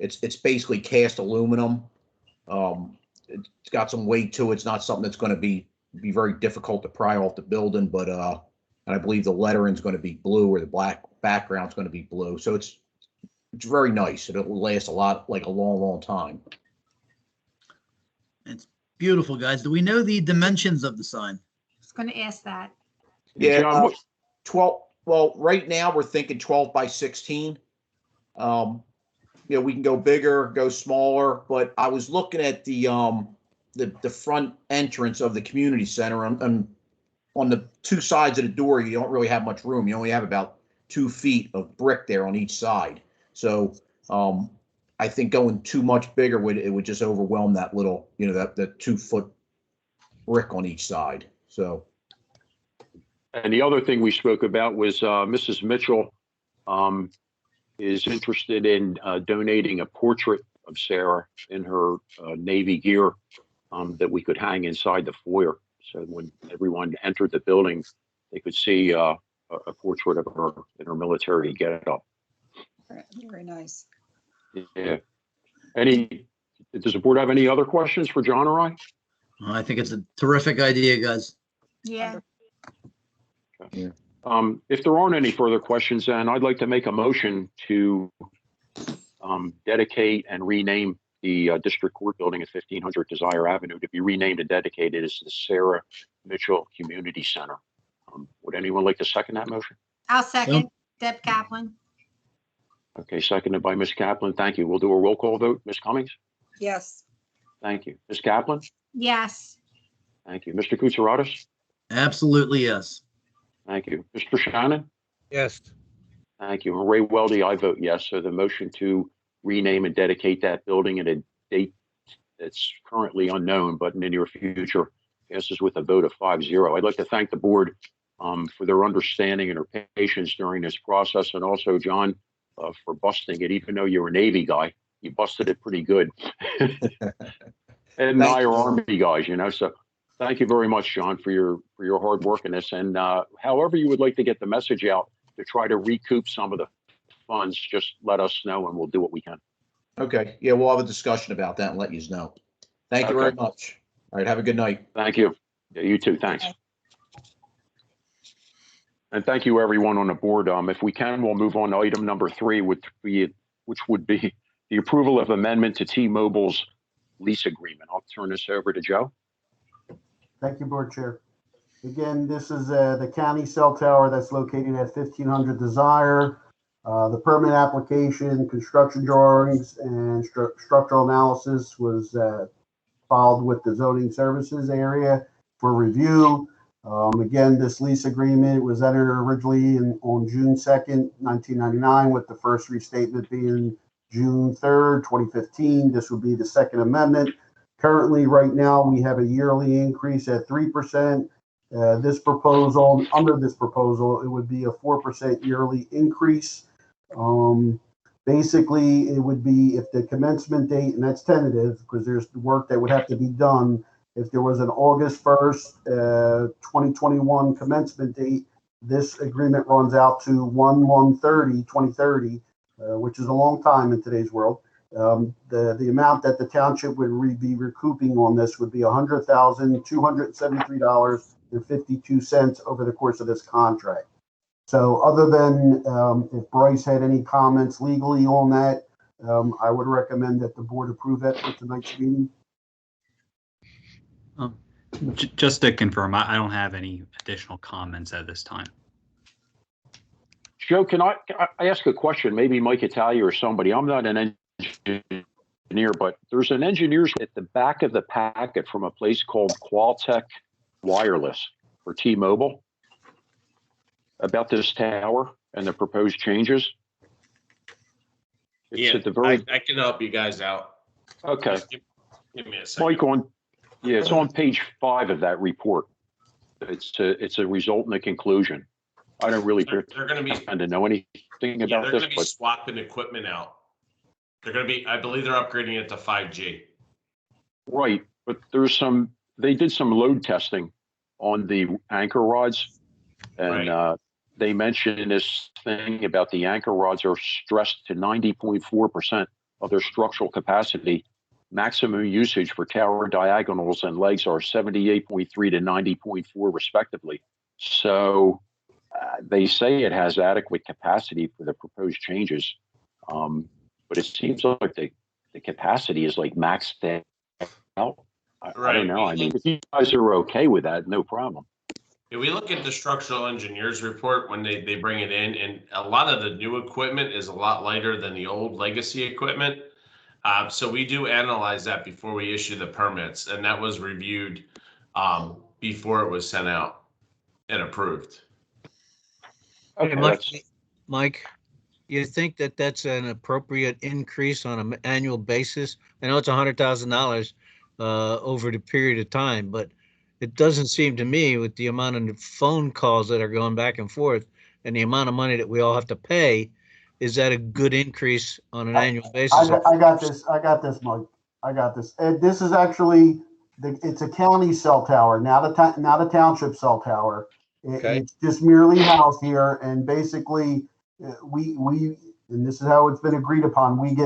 it's basically cast aluminum. It's got some weight to it. It's not something that's going to be very difficult to pry off the building, but and I believe the lettering is going to be blue, or the black background is going to be blue. So it's very nice. It'll last a long time. It's beautiful, guys. Do we know the dimensions of the sign? I was going to ask that. Yeah, John, 12. Well, right now we're thinking 12 by 16. We can go bigger, go smaller, but I was looking at the front entrance of the community center. On the two sides of the door, you don't really have much room. You only have about 2 feet of brick there on each side. So I think going too much bigger would just overwhelm that little, that 2 foot brick on each side. So. And the other thing we spoke about was Mrs. Mitchell is interested in donating a portrait of Sarah in her Navy gear that we could hang inside the foyer. So when everyone entered the building, they could see a portrait of her in her military getup. Very nice. Yeah. Does the board have any other questions for John or I? I think it's a terrific idea, guys. Yeah. Okay. If there aren't any further questions, then I'd like to make a motion to dedicate and rename the District Court Building at 1500 Desire Avenue to be renamed and dedicated as the Sarah Mitchell Community Center. Would anyone like to second that motion? I'll second. Deb Kaplan. Okay, seconded by Ms. Kaplan. Thank you. We'll do a roll call vote. Ms. Cummings? Yes. Thank you. Ms. Kaplan? Yes. Thank you. Mr. Kutsaratus? Absolutely, yes. Thank you. Mr. Shannon? Yes. Thank you. And Ray Weldy, I vote yes. So the motion to rename and dedicate that building at a date that's currently unknown, but in the near future, passes with a vote of 5-0. I'd like to thank the board for their understanding and their patience during this process, and also John for busting it. Even though you're a Navy guy, you busted it pretty good. And I are Army guys, you know. So thank you very much, John, for your hard work in this. And however you would like to get the message out to try to recoup some of the funds, just let us know, and we'll do what we can. Okay. Yeah, we'll have a discussion about that and let you know. Thank you very much. All right. Have a good night. Thank you. Yeah, you too. Thanks. And thank you, everyone on the board. If we can, we'll move on to item number 3, which would be the approval of amendment to T-Mobile's lease agreement. I'll turn this over to Joe. Thank you, Board Chair. Again, this is the county cell tower that's located at 1500 Desire. The permit application, construction drawings, and structural analysis was filed with the zoning services area for review. Again, this lease agreement was entered originally on June 2nd, 1999, with the first restatement being June 3rd, 2015. This would be the second amendment. Currently, right now, we have a yearly increase at 3%. Under this proposal, it would be a 4% yearly increase. Basically, it would be if the commencement date, and that's tentative because there's work that would have to be done. If there was an August 1st, 2021 commencement date, this agreement runs out to 1/1/30/2030, which is a long time in today's world. The amount that the township would be recouping on this would be $100,273.52 over the course of this contract. So other than if Bryce had any comments legally on that, I would recommend that the board approve that for tonight's meeting. Just to confirm, I don't have any additional comments at this time. Joe, can I ask a question? Maybe Mike Italia or somebody. I'm not an engineer, but there's an engineer's at the back of the packet from a place called Qualtech Wireless for T-Mobile about this tower and the proposed changes. It's at the very... I can help you guys out. Okay. Give me a second. Mike, it's on page 5 of that report. It's a result and a conclusion. I don't really they're going to be tend to know anything about they're this, going to be but swapping equipment out. They're going to be, I believe they're upgrading it to 5G. right. But they did some load testing on the anchor rods, and they mentioned this thing about the anchor rods are stressed to 90.4% of their structural capacity. Maximum usage for tower diagonals and legs are 78.3 to 90.4 respectively. So they say it has adequate capacity for the proposed changes. But it seems like the capacity is like maxed out. I don't know. I mean, if you guys are okay with that, no problem. Yeah, we look at the structural engineers report when they bring it in, and a lot of the new equipment is a lot lighter than the old legacy equipment. So we do analyze that before we issue the permits, and that was reviewed before it was sent out and approved. Okay, Mike, you think that that's an appropriate increase on an annual basis? I know it's $100,000 over the period of time, but it doesn't seem to me with the amount of phone calls that are going back and forth and the amount of money that we all have to pay. Is that a good increase on an annual basis? I got this, Mike. I got this. This is actually, it's a county cell tower, not a township cell tower. It's just merely housed here, and basically, we and this is how it's been agreed upon. We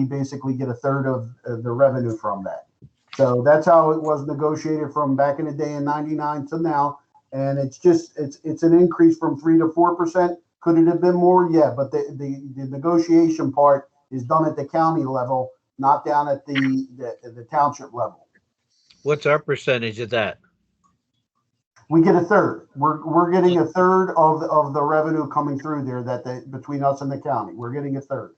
basically get a third of the revenue from that. So that's how it was negotiated from back in the day in '99 to now, and it's an increase from 3 to 4%. Could it have been more? Yeah, but the negotiation part is done at the county level, not down at the township level. What's our percentage of that? We get a third. We're getting a third of the revenue coming through there between us and the county. We're getting a third.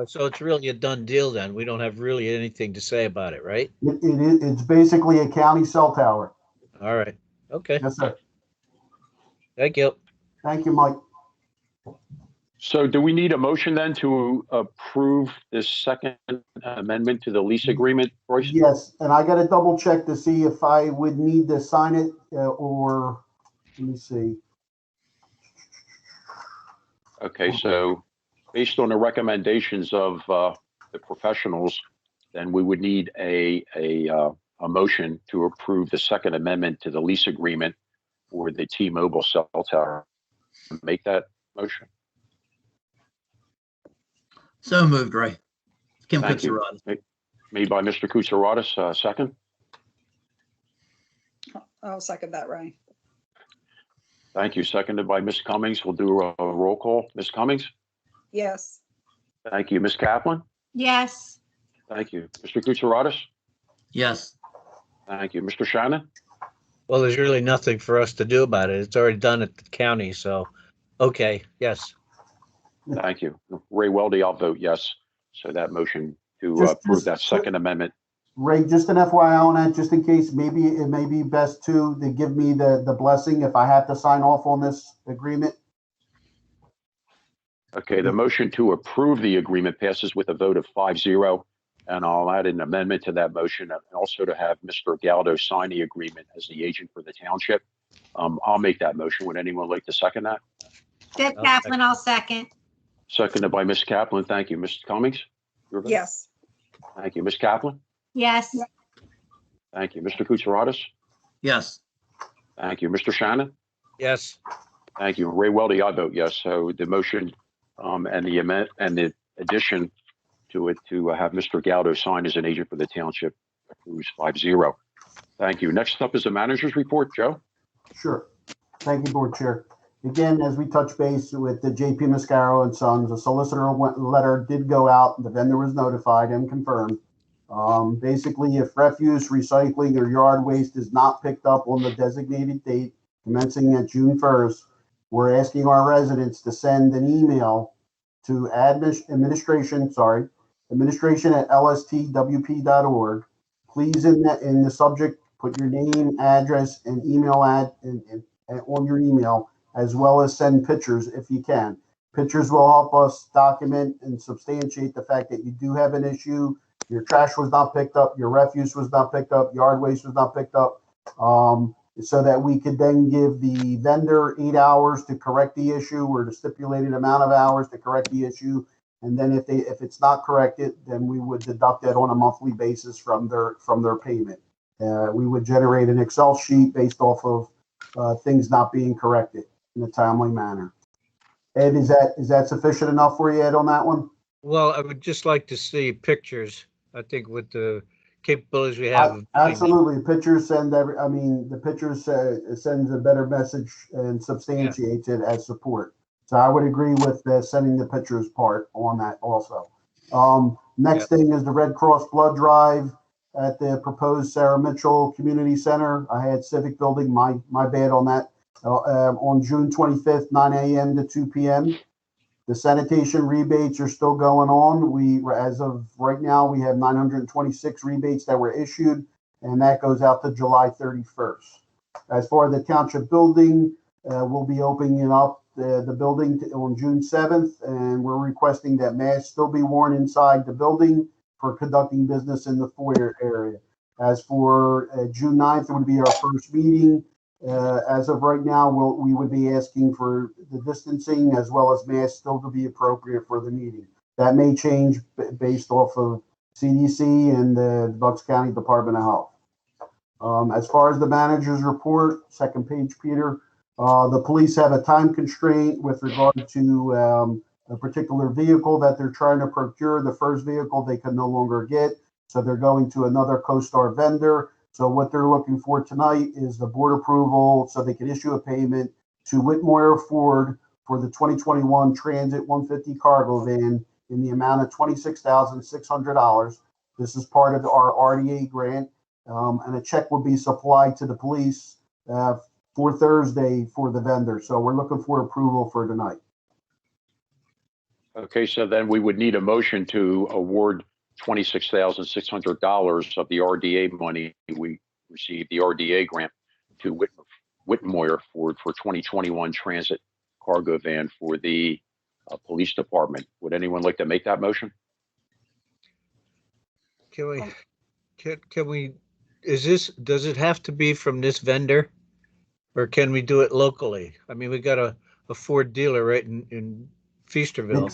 So it's really a done deal then. We don't have really anything to say about it, right? It's basically a county cell tower. All right. Okay. Yes, sir. Thank you. Thank you, Mike. So do we need a motion then to approve this second amendment to the lease agreement, Royce? Yes, and I gotta double check to see if I would need to sign it, or, let me see. Okay, so based on the recommendations of the professionals, then we would need a motion to approve the second amendment to the lease agreement for the T-Mobile cell tower. Make that motion. So moved, Ray. Kim Thank you. Kutsaratus. Made by Mr. Kutsaratus, second. I'll second that, Ray. Thank you. Seconded by Ms. Cummings. We'll do a roll call. Ms. Cummings? Yes. Thank you. Ms. Kaplan? Yes. Thank you. Mr. Kutsaratus? Yes. Thank you. Mr. Shannon? Well, there's really nothing for us to do about it. It's already done at the county, so, okay, yes. Thank you. Ray Weldy, I'll vote yes. So that motion to Just- approve that second amendment. Ray, just an FYI on that, just in case, maybe it may be best to give me the blessing if I have to sign off on this agreement. Okay, the motion to approve the agreement passes with a vote of 5-0. And I'll add an amendment to that motion and also to have Mr. Galdo sign the agreement as the agent for the township. I'll make that motion. Would anyone like to second that? Deb Kaplan, I'll second. Seconded by Ms. Kaplan. Thank you. Ms. Cummings? Your vote? Yes. Thank you. Ms. Kaplan? Yes. Thank you. Mr. Kutsaratus? Yes. Thank you. Mr. Shannon? Yes. Thank you. Ray Weldy, I vote yes. So the motion and the amendment and the addition to it to have Mr. Galdo sign as an agent for the township approves 5-0. Thank you. Next up is the manager's report. Joe? Sure. Thank you, Board Chair. Again, as we touch base with the JP Mascaro and Sons, a solicitor letter did go out. The vendor was notified and confirmed. Basically, if refuse, recycling, or yard waste is not picked up on the designated date commencing at June 1st, we're asking our residents to send an email to administration at LSTWP.org. Please, in the subject, put your name, address, and email on your email, as well as send pictures if you can. Pictures will help us document and substantiate the fact that you do have an issue. Your trash was not picked up, your refuse was not picked up, yard waste was not picked up, so that we could then give the vendor 8 hours to correct the issue, or the stipulated amount of hours to correct the issue. And then if it's not corrected, then we would deduct that on a monthly basis from their payment. We would generate an Excel sheet based off of things not being corrected in a timely manner. Ed, is that sufficient enough for you, Ed, on that one? Well, I would just like to see pictures, I think, with the capabilities we have. of doing that. Absolutely. Pictures send the pictures sends a better message and substantiates it as support. So I would agree with sending the pictures part on that also. Next thing is the Red Cross blood drive at the proposed Sarah Mitchell Community Center. I had Civic Building, my bad on that, on June 25th, 9 a.m. to 2 p.m. The sanitation rebates are still going on. As of right now, we have 926 rebates that were issued, and that goes out to July 31st. As far as the township building, we'll be opening up the building on June 7th, and we're requesting that masks still be worn inside the building for conducting business in the foyer area. As for June 9th, it would be our first meeting. As of right now, we would be asking for the distancing as well as masks still to be appropriate for the meeting. That may change based off of CDC and the Bucks County Department of Health. As far as the manager's report, second page, Peter, the police have a time constraint with regard to a particular vehicle that they're trying to procure. The first vehicle they can no longer get, so they're going to another CoStar vendor. So what they're looking for tonight is the board approval so they can issue a payment to Whitmore Ford for the 2021 Transit 150 cargo van in the amount of $26,600. This is part of our RDA grant, and a check will be supplied to the police for Thursday for the vendor. So we're looking for approval for tonight. Okay, so then we would need a motion to award $26,600 of the RDA money we received, the RDA grant, to Whitmore for 2021 transit cargo van for the Police Department. Would anyone like to make that motion? Can we, does it have to be from this vendor? Or can we do it locally? I mean, we got a Ford dealer right in Feasterville.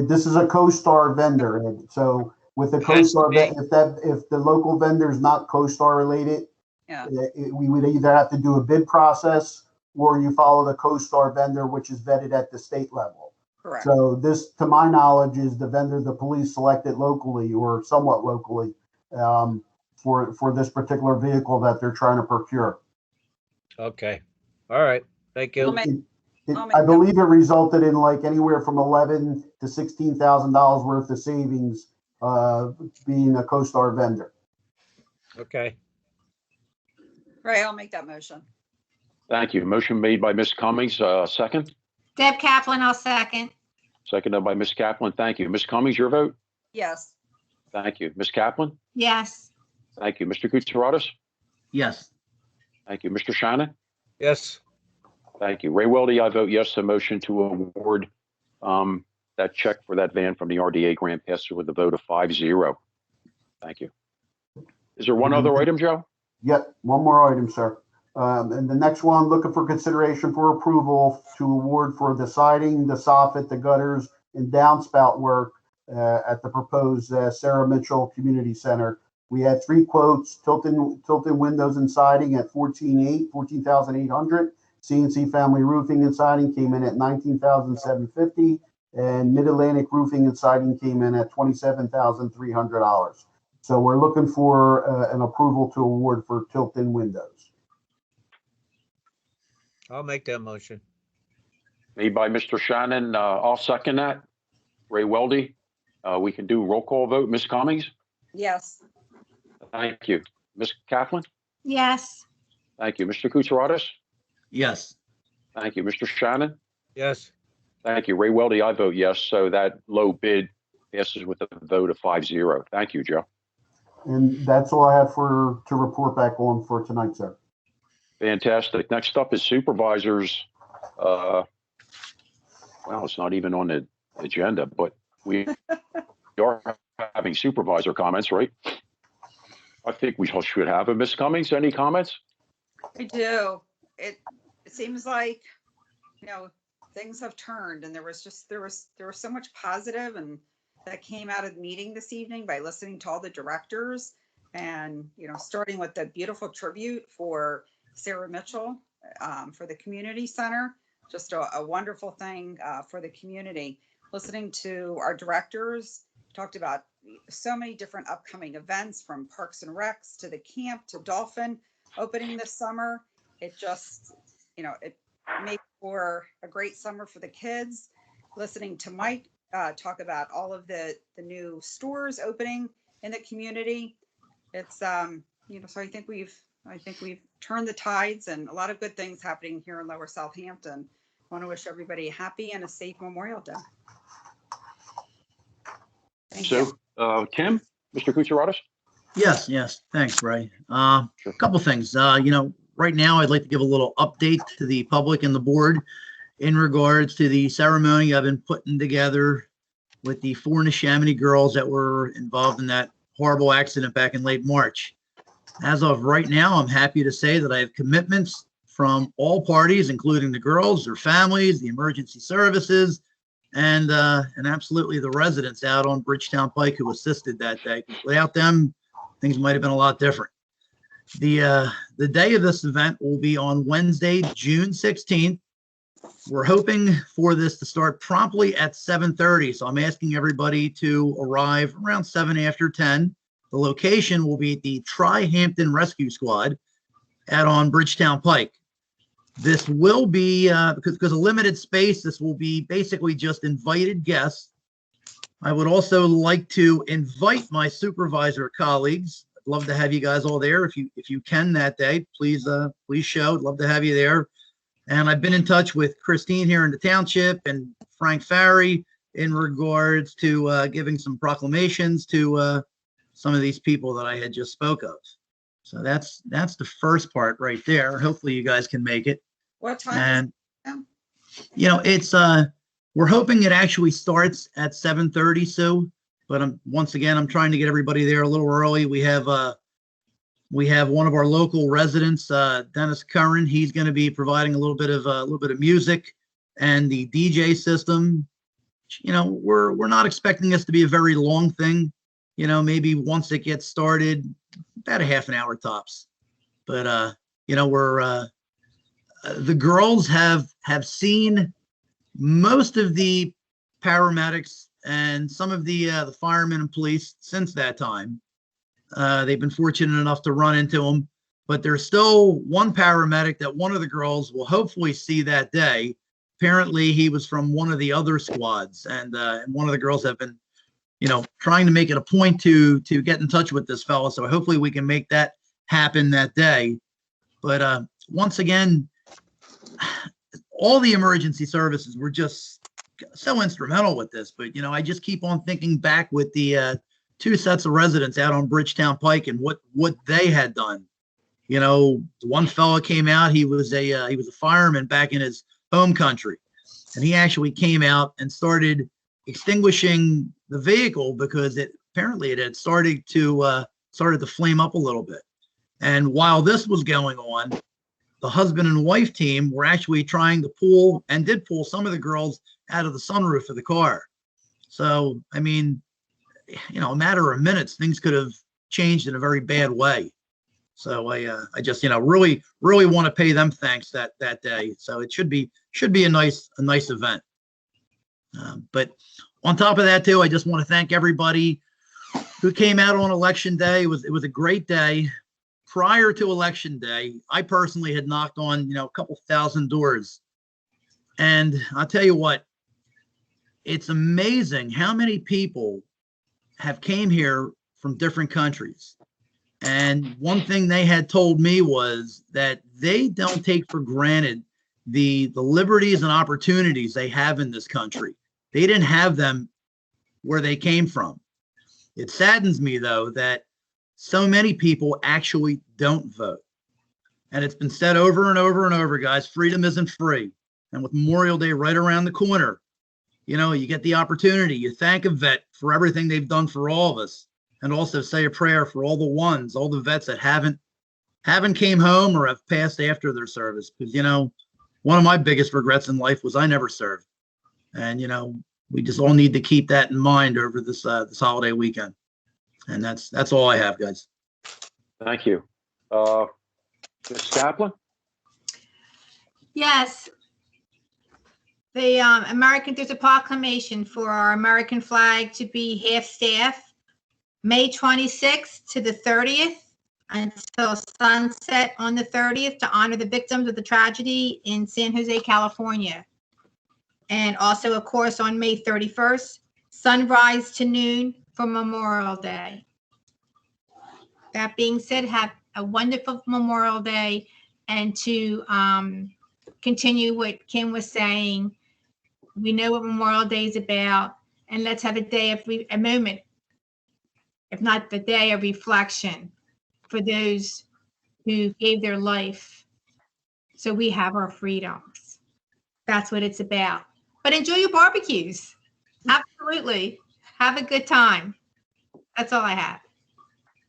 This is a CoStar vendor, Ed. So with the CoStar, if the local vendor is not CoStar related, Yeah. We would either have to do a bid process or you follow the CoStar vendor, which is vetted at the state level. Correct. So this, to my knowledge, is the vendor the police selected locally or somewhat locally for this particular vehicle that they're trying to procure. Okay. All right. Thank you. I believe it resulted in like anywhere from $11,000 to $16,000 worth of savings being a CoStar vendor. Okay. Right, I'll make that motion. Thank you. Motion made by Ms. Cummings, second. Deb Kaplan, I'll second. Seconded by Ms. Kaplan. Thank you. Ms. Cummings, your vote? Yes. Thank you. Ms. Kaplan? Yes. Thank you. Mr. Kutsaratus? Yes. Thank you. Mr. Shannon? Yes. Thank you. Ray Weldy, I vote yes. The motion to award that check for that van from the RDA grant passes with a vote of 5-0. Thank you. Is there one other item, Joe? Yep, one more item, sir. And the next one, looking for consideration for approval to award for the siding, the soffit, the gutters, and downspout work at the proposed Sarah Mitchell Community Center. We had 3 quotes: Tilton Windows and Siding at $14,800. CNC Family Roofing and Siding came in at $19,750, and Mid Atlantic Roofing and Siding came in at $27,300. So we're looking for an approval to award for Tilton Windows. I'll make that motion. Made by Mr. Shannon. I'll second that. Ray Weldy. We can do roll call vote. Ms. Cummings? Yes. Thank you. Ms. Kaplan? Yes. Thank you. Mr. Kutsaratus? Yes. Thank you. Mr. Shannon? Yes. Thank you. Ray Weldy, I vote yes. So that low bid passes with a vote of 5-0. Thank you, Joe. And that's all I have to report back on for tonight, sir. Fantastic. Next up is supervisors. Well, it's not even on the agenda, but we are having supervisor comments, right? I think we should have them. Ms. Cummings, any comments? I do. It seems like, things have turned, and there was so much positive and that came out of the meeting this evening by listening to all the directors, and starting with the beautiful tribute for Sarah Mitchell for the community center. Just a wonderful thing for the community. Listening to our directors talked about so many different upcoming events, from Parks and Recs to the camp to Dolphin opening this summer. It just, it made for a great summer for the kids. Listening to Mike talk about all of the new stores opening in the community. It's so I think we've turned the tides, and a lot of good things happening here in Lower Southampton. I want to wish everybody a happy and a safe Memorial Day. Thank you. Kim, Mr. Kutsaratus? Yes. Thanks, Ray. A couple things. Right now I'd like to give a little update to the public and the board in regards to the ceremony I've been putting together with the 4 Neshaminy girls that were involved in that horrible accident back in late March. As of right now, I'm happy to say that I have commitments from all parties, including the girls, their families, the emergency services, and absolutely the residents out on Bridgetown Pike who assisted that day. Without them, things might have been a lot different. The day of this event will be on Wednesday, June 16th. We're hoping for this to start promptly at 7:30. So I'm asking everybody to arrive around 7 after 10. The location will be at the Tri-Hampton Rescue Squad out on Bridgetown Pike. This will be, because of limited space, this will be basically just invited guests. I would also like to invite my supervisor colleagues. I'd love to have you guys all there. If you can that day, please show. I'd love to have you there. And I've been in touch with Christine here in the township and Frank Farry in regards to giving some proclamations to some of these people that I had just spoke of. So that's the first part right there. Hopefully you guys can make it. What time? And it's We're hoping it actually starts at 7:30, Sue. But once again, I'm trying to get everybody there a little early. We have one of our local residents, Dennis Curran. He's going to be providing a little bit of music, and the DJ system. You know, we're not expecting this to be a very long thing. You know, maybe once it gets started, about a half an hour tops. But you know, the girls have seen most of the paramedics and some of the firemen and police since that time. They've been fortunate enough to run into them, but there's still one paramedic that one of the girls will hopefully see that day. Apparently, he was from one of the other squads, and one of the girls have been, you know, trying to make it a point to get in touch with this fella. So hopefully we can make that happen that day. But once again, all the emergency services were just so instrumental with this. But, you know, I just keep on thinking back with the two sets of residents out on Bridgetown Pike and what they had done. You know, one fella came out, he was a fireman back in his home country, and he actually came out and started extinguishing the vehicle because it had started to flame up a little bit. And while this was going on, the husband and wife team were actually trying to pull some of the girls out of the sunroof of the car. So, I mean, you know, a matter of minutes, things could have changed in a very bad way. So I just, you know, really want to pay them thanks that day. So it should be a nice event. But on top of that too, I just want to thank everybody who came out on election day. It was a great day. Prior to election day, I personally had knocked on, you know, a couple thousand doors, and I'll tell you what, it's amazing how many people have came here from different countries. And one thing they had told me was that they don't take for granted the liberties and opportunities they have in this country. They didn't have them where they came from. It saddens me, though, that so many people actually don't vote. And it's been said over and over and over, guys, freedom isn't free. And with Memorial Day right around the corner, you know, you get the opportunity. You thank a vet for everything they've done for all of us, and also say a prayer for all the vets that haven't came home or have passed after their service. Because, you know, one of my biggest regrets in life was I never served. And, you know, we just all need to keep that in mind over this holiday weekend. And that's all I have, guys. Thank you. Ms. Kaplan? Yes. There's a proclamation for our American flag to be half-staff, May 26th to the 30th until sunset on the 30th, to honor the victims of the tragedy in San Jose, California. And also, of course, on May 31st, sunrise to noon for Memorial Day. That being said, have a wonderful Memorial Day, and to continue what Kim was saying, we know what Memorial Day is about, and let's have a moment, if not the day, of reflection for those who gave their life so we have our freedoms. That's what it's about. But enjoy your barbecues. Absolutely. Have a good time. That's all I have.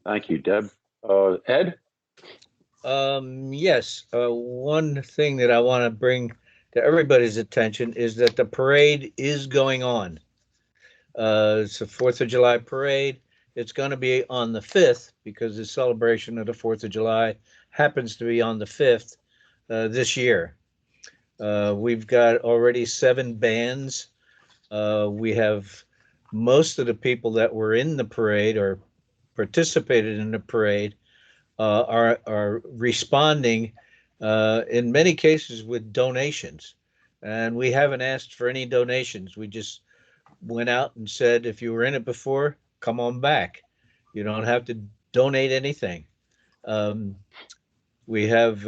Thank you, Deb. Ed? Yes. One thing that I want to bring to everybody's attention is that the parade is going on. It's the 4th of July parade. It's going to be on the 5th because the celebration of the 4th of July happens to be on the 5th this year. We've got already 7 bands. We have most of the people that were in the parade or participated in the parade are responding in many cases with donations. And we haven't asked for any donations. We just went out and said, if you were in it before, come on back. You don't have to donate anything. We have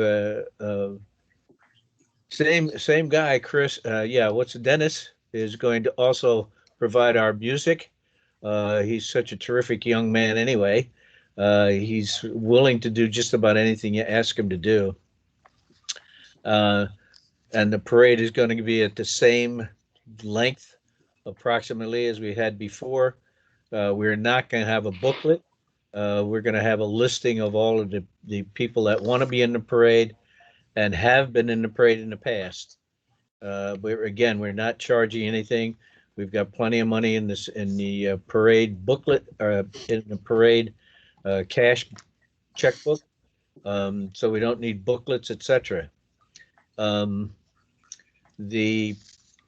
same guy, Chris. Dennis is going to also provide our music. He's such a terrific young man anyway. He's willing to do just about anything you ask him to do. And the parade is going to be at the same length approximately as we had before. We're not going to have a booklet. We're going to have a listing of all of the people that want to be in the parade and have been in the parade in the past. We're not charging anything. We've got plenty of money in the parade booklet, in the parade cash checkbook. So we don't need booklets, etc. The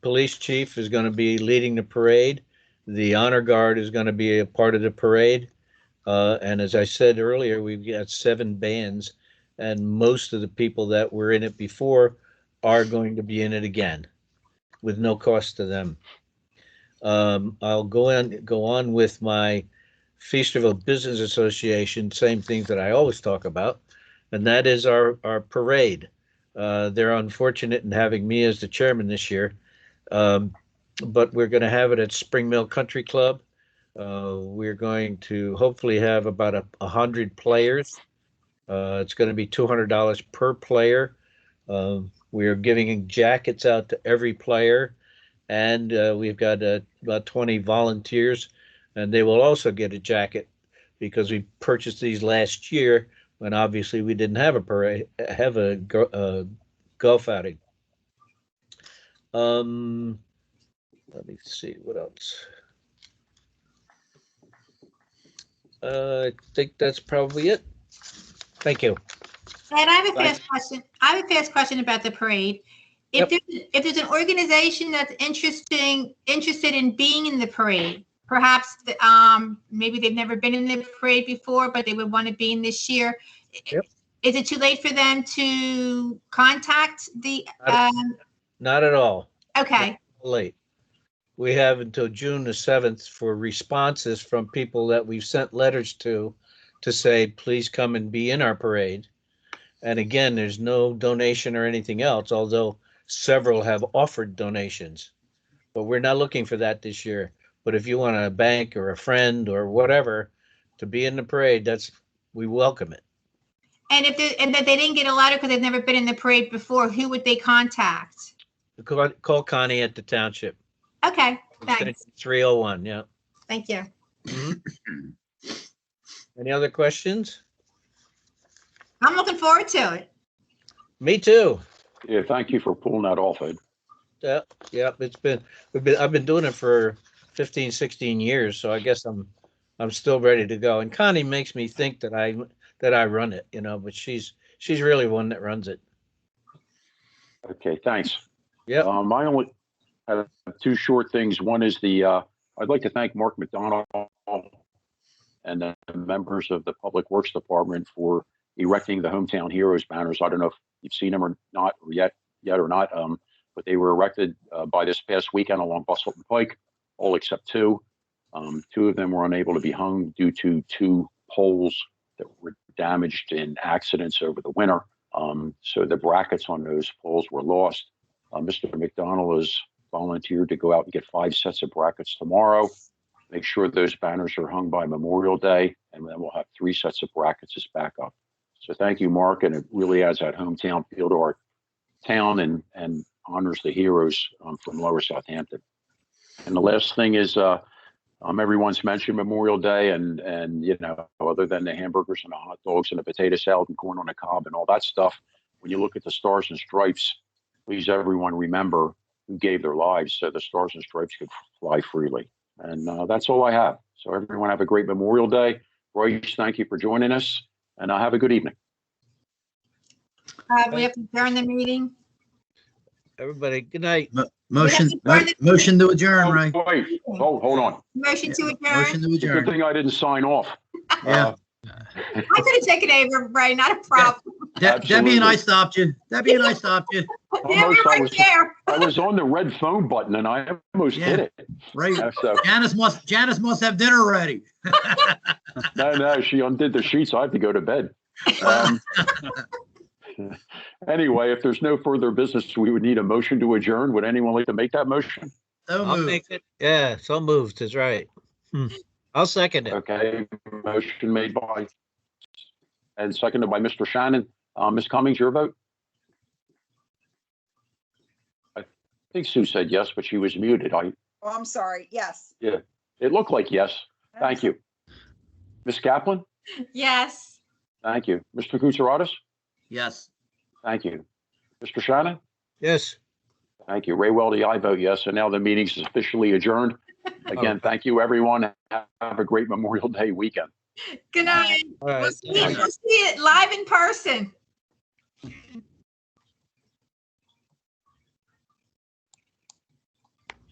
police chief is going to be leading the parade. The honor guard is going to be a part of the parade. And as I said earlier, we've got 7 bands, and most of the people that were in it before are going to be in it again with no cost to them. I'll go on with my Feasterville Business Association, same things that I always talk about, and that is our parade. They're unfortunate in having me as the chairman this year, but we're going to have it at Spring Mill Country Club. We're going to hopefully have about 100 players. It's going to be $200 per player. We're giving jackets out to every player, and we've got about 20 volunteers, and they will also get a jacket because we purchased these last year when obviously we didn't have a parade, golf outing. Let me see what else. I think that's probably it. Thank you. And I have a fast question. I have a fast question about the parade. If there's an organization that's interested in being in the parade, perhaps maybe they've never been in the parade before, but they would want to be in this year. Yep. Is it too late for them to contact the? Not at all. Okay. Not late. We have until June the 7th for responses from people that we've sent letters to say, please come and be in our parade. And again, there's no donation or anything else, although several have offered donations. But we're not looking for that this year. But if you want a bank or a friend or whatever to be in the parade, we welcome it. And if they didn't get a letter because they've never been in the parade before, who would they contact? Call Connie at the Township. Okay, thanks. 301, yeah. Thank you. Any other questions? I'm looking forward to it. Me too. Yeah, thank you for pulling that off, Ed. Yeah, I've been doing it for 15, 16 years, so I guess I'm still ready to go. And Connie makes me think that I run it, but she's really one that runs it. Okay, thanks. Yeah. I only have 2 short things. One is I'd like to thank Mark McDonald and the members of the Public Works Department for erecting the Hometown Heroes banners. I don't know if you've seen them or not, or yet or not, but they were erected by this past weekend along Bustleton Pike, all except 2. 2 of them were unable to be hung due to 2 poles that were damaged in accidents over the winter. So the brackets on those poles were lost. Mr. McDonald has volunteered to go out and get 5 sets of brackets tomorrow. Make sure those banners are hung by Memorial Day, and then we'll have 3 sets of brackets as backup. So thank you, Mark, and it really adds that hometown feel to our town and honors the heroes from Lower Southampton. And the last thing is everyone's mentioned Memorial Day, and other than the hamburgers and the hot dogs and the potato salad and corn on the cob and all that stuff, when you look at the Stars and Stripes, please everyone remember who gave their lives so the Stars and Stripes could fly freely. And that's all I have. So everyone have a great Memorial Day. Royce, thank you for joining us, and have a good evening. We have to adjourn the meeting. Everybody, good night. Motion to adjourn, Ray. Wait, hold on. Motion to adjourn. Motion to Good adjourn. thing I didn't sign off. Yeah. I could have taken over, Ray, not a problem. Debbie and I stopped you. Yeah, we were right there. I was on the red phone button and I almost hit it. Right. So, Janice must have dinner ready. no, she undid the sheets. I have to go to bed. Anyway, if there's no further business, we would need a motion to adjourn. Would anyone like to make that motion? So I'll moved. make it. Yeah, so moved is right. I'll second it. Okay, motion made by and seconded by Mr. Shannon. Ms. Cummings, your vote? think Sue said yes, but she was muted. Oh, I'm sorry. Yes. It looked like yes. Thank you. Ms. Kaplan? Yes. Thank you. Mr. Gutierrez? Yes. Thank you. Mr. Shannon? Yes. Thank you. Ray Weldy, I vote yes. And now the meeting's officially adjourned. Again, thank you, everyone. Have a great Memorial Day weekend. Good night. All right. We'll see it live in person.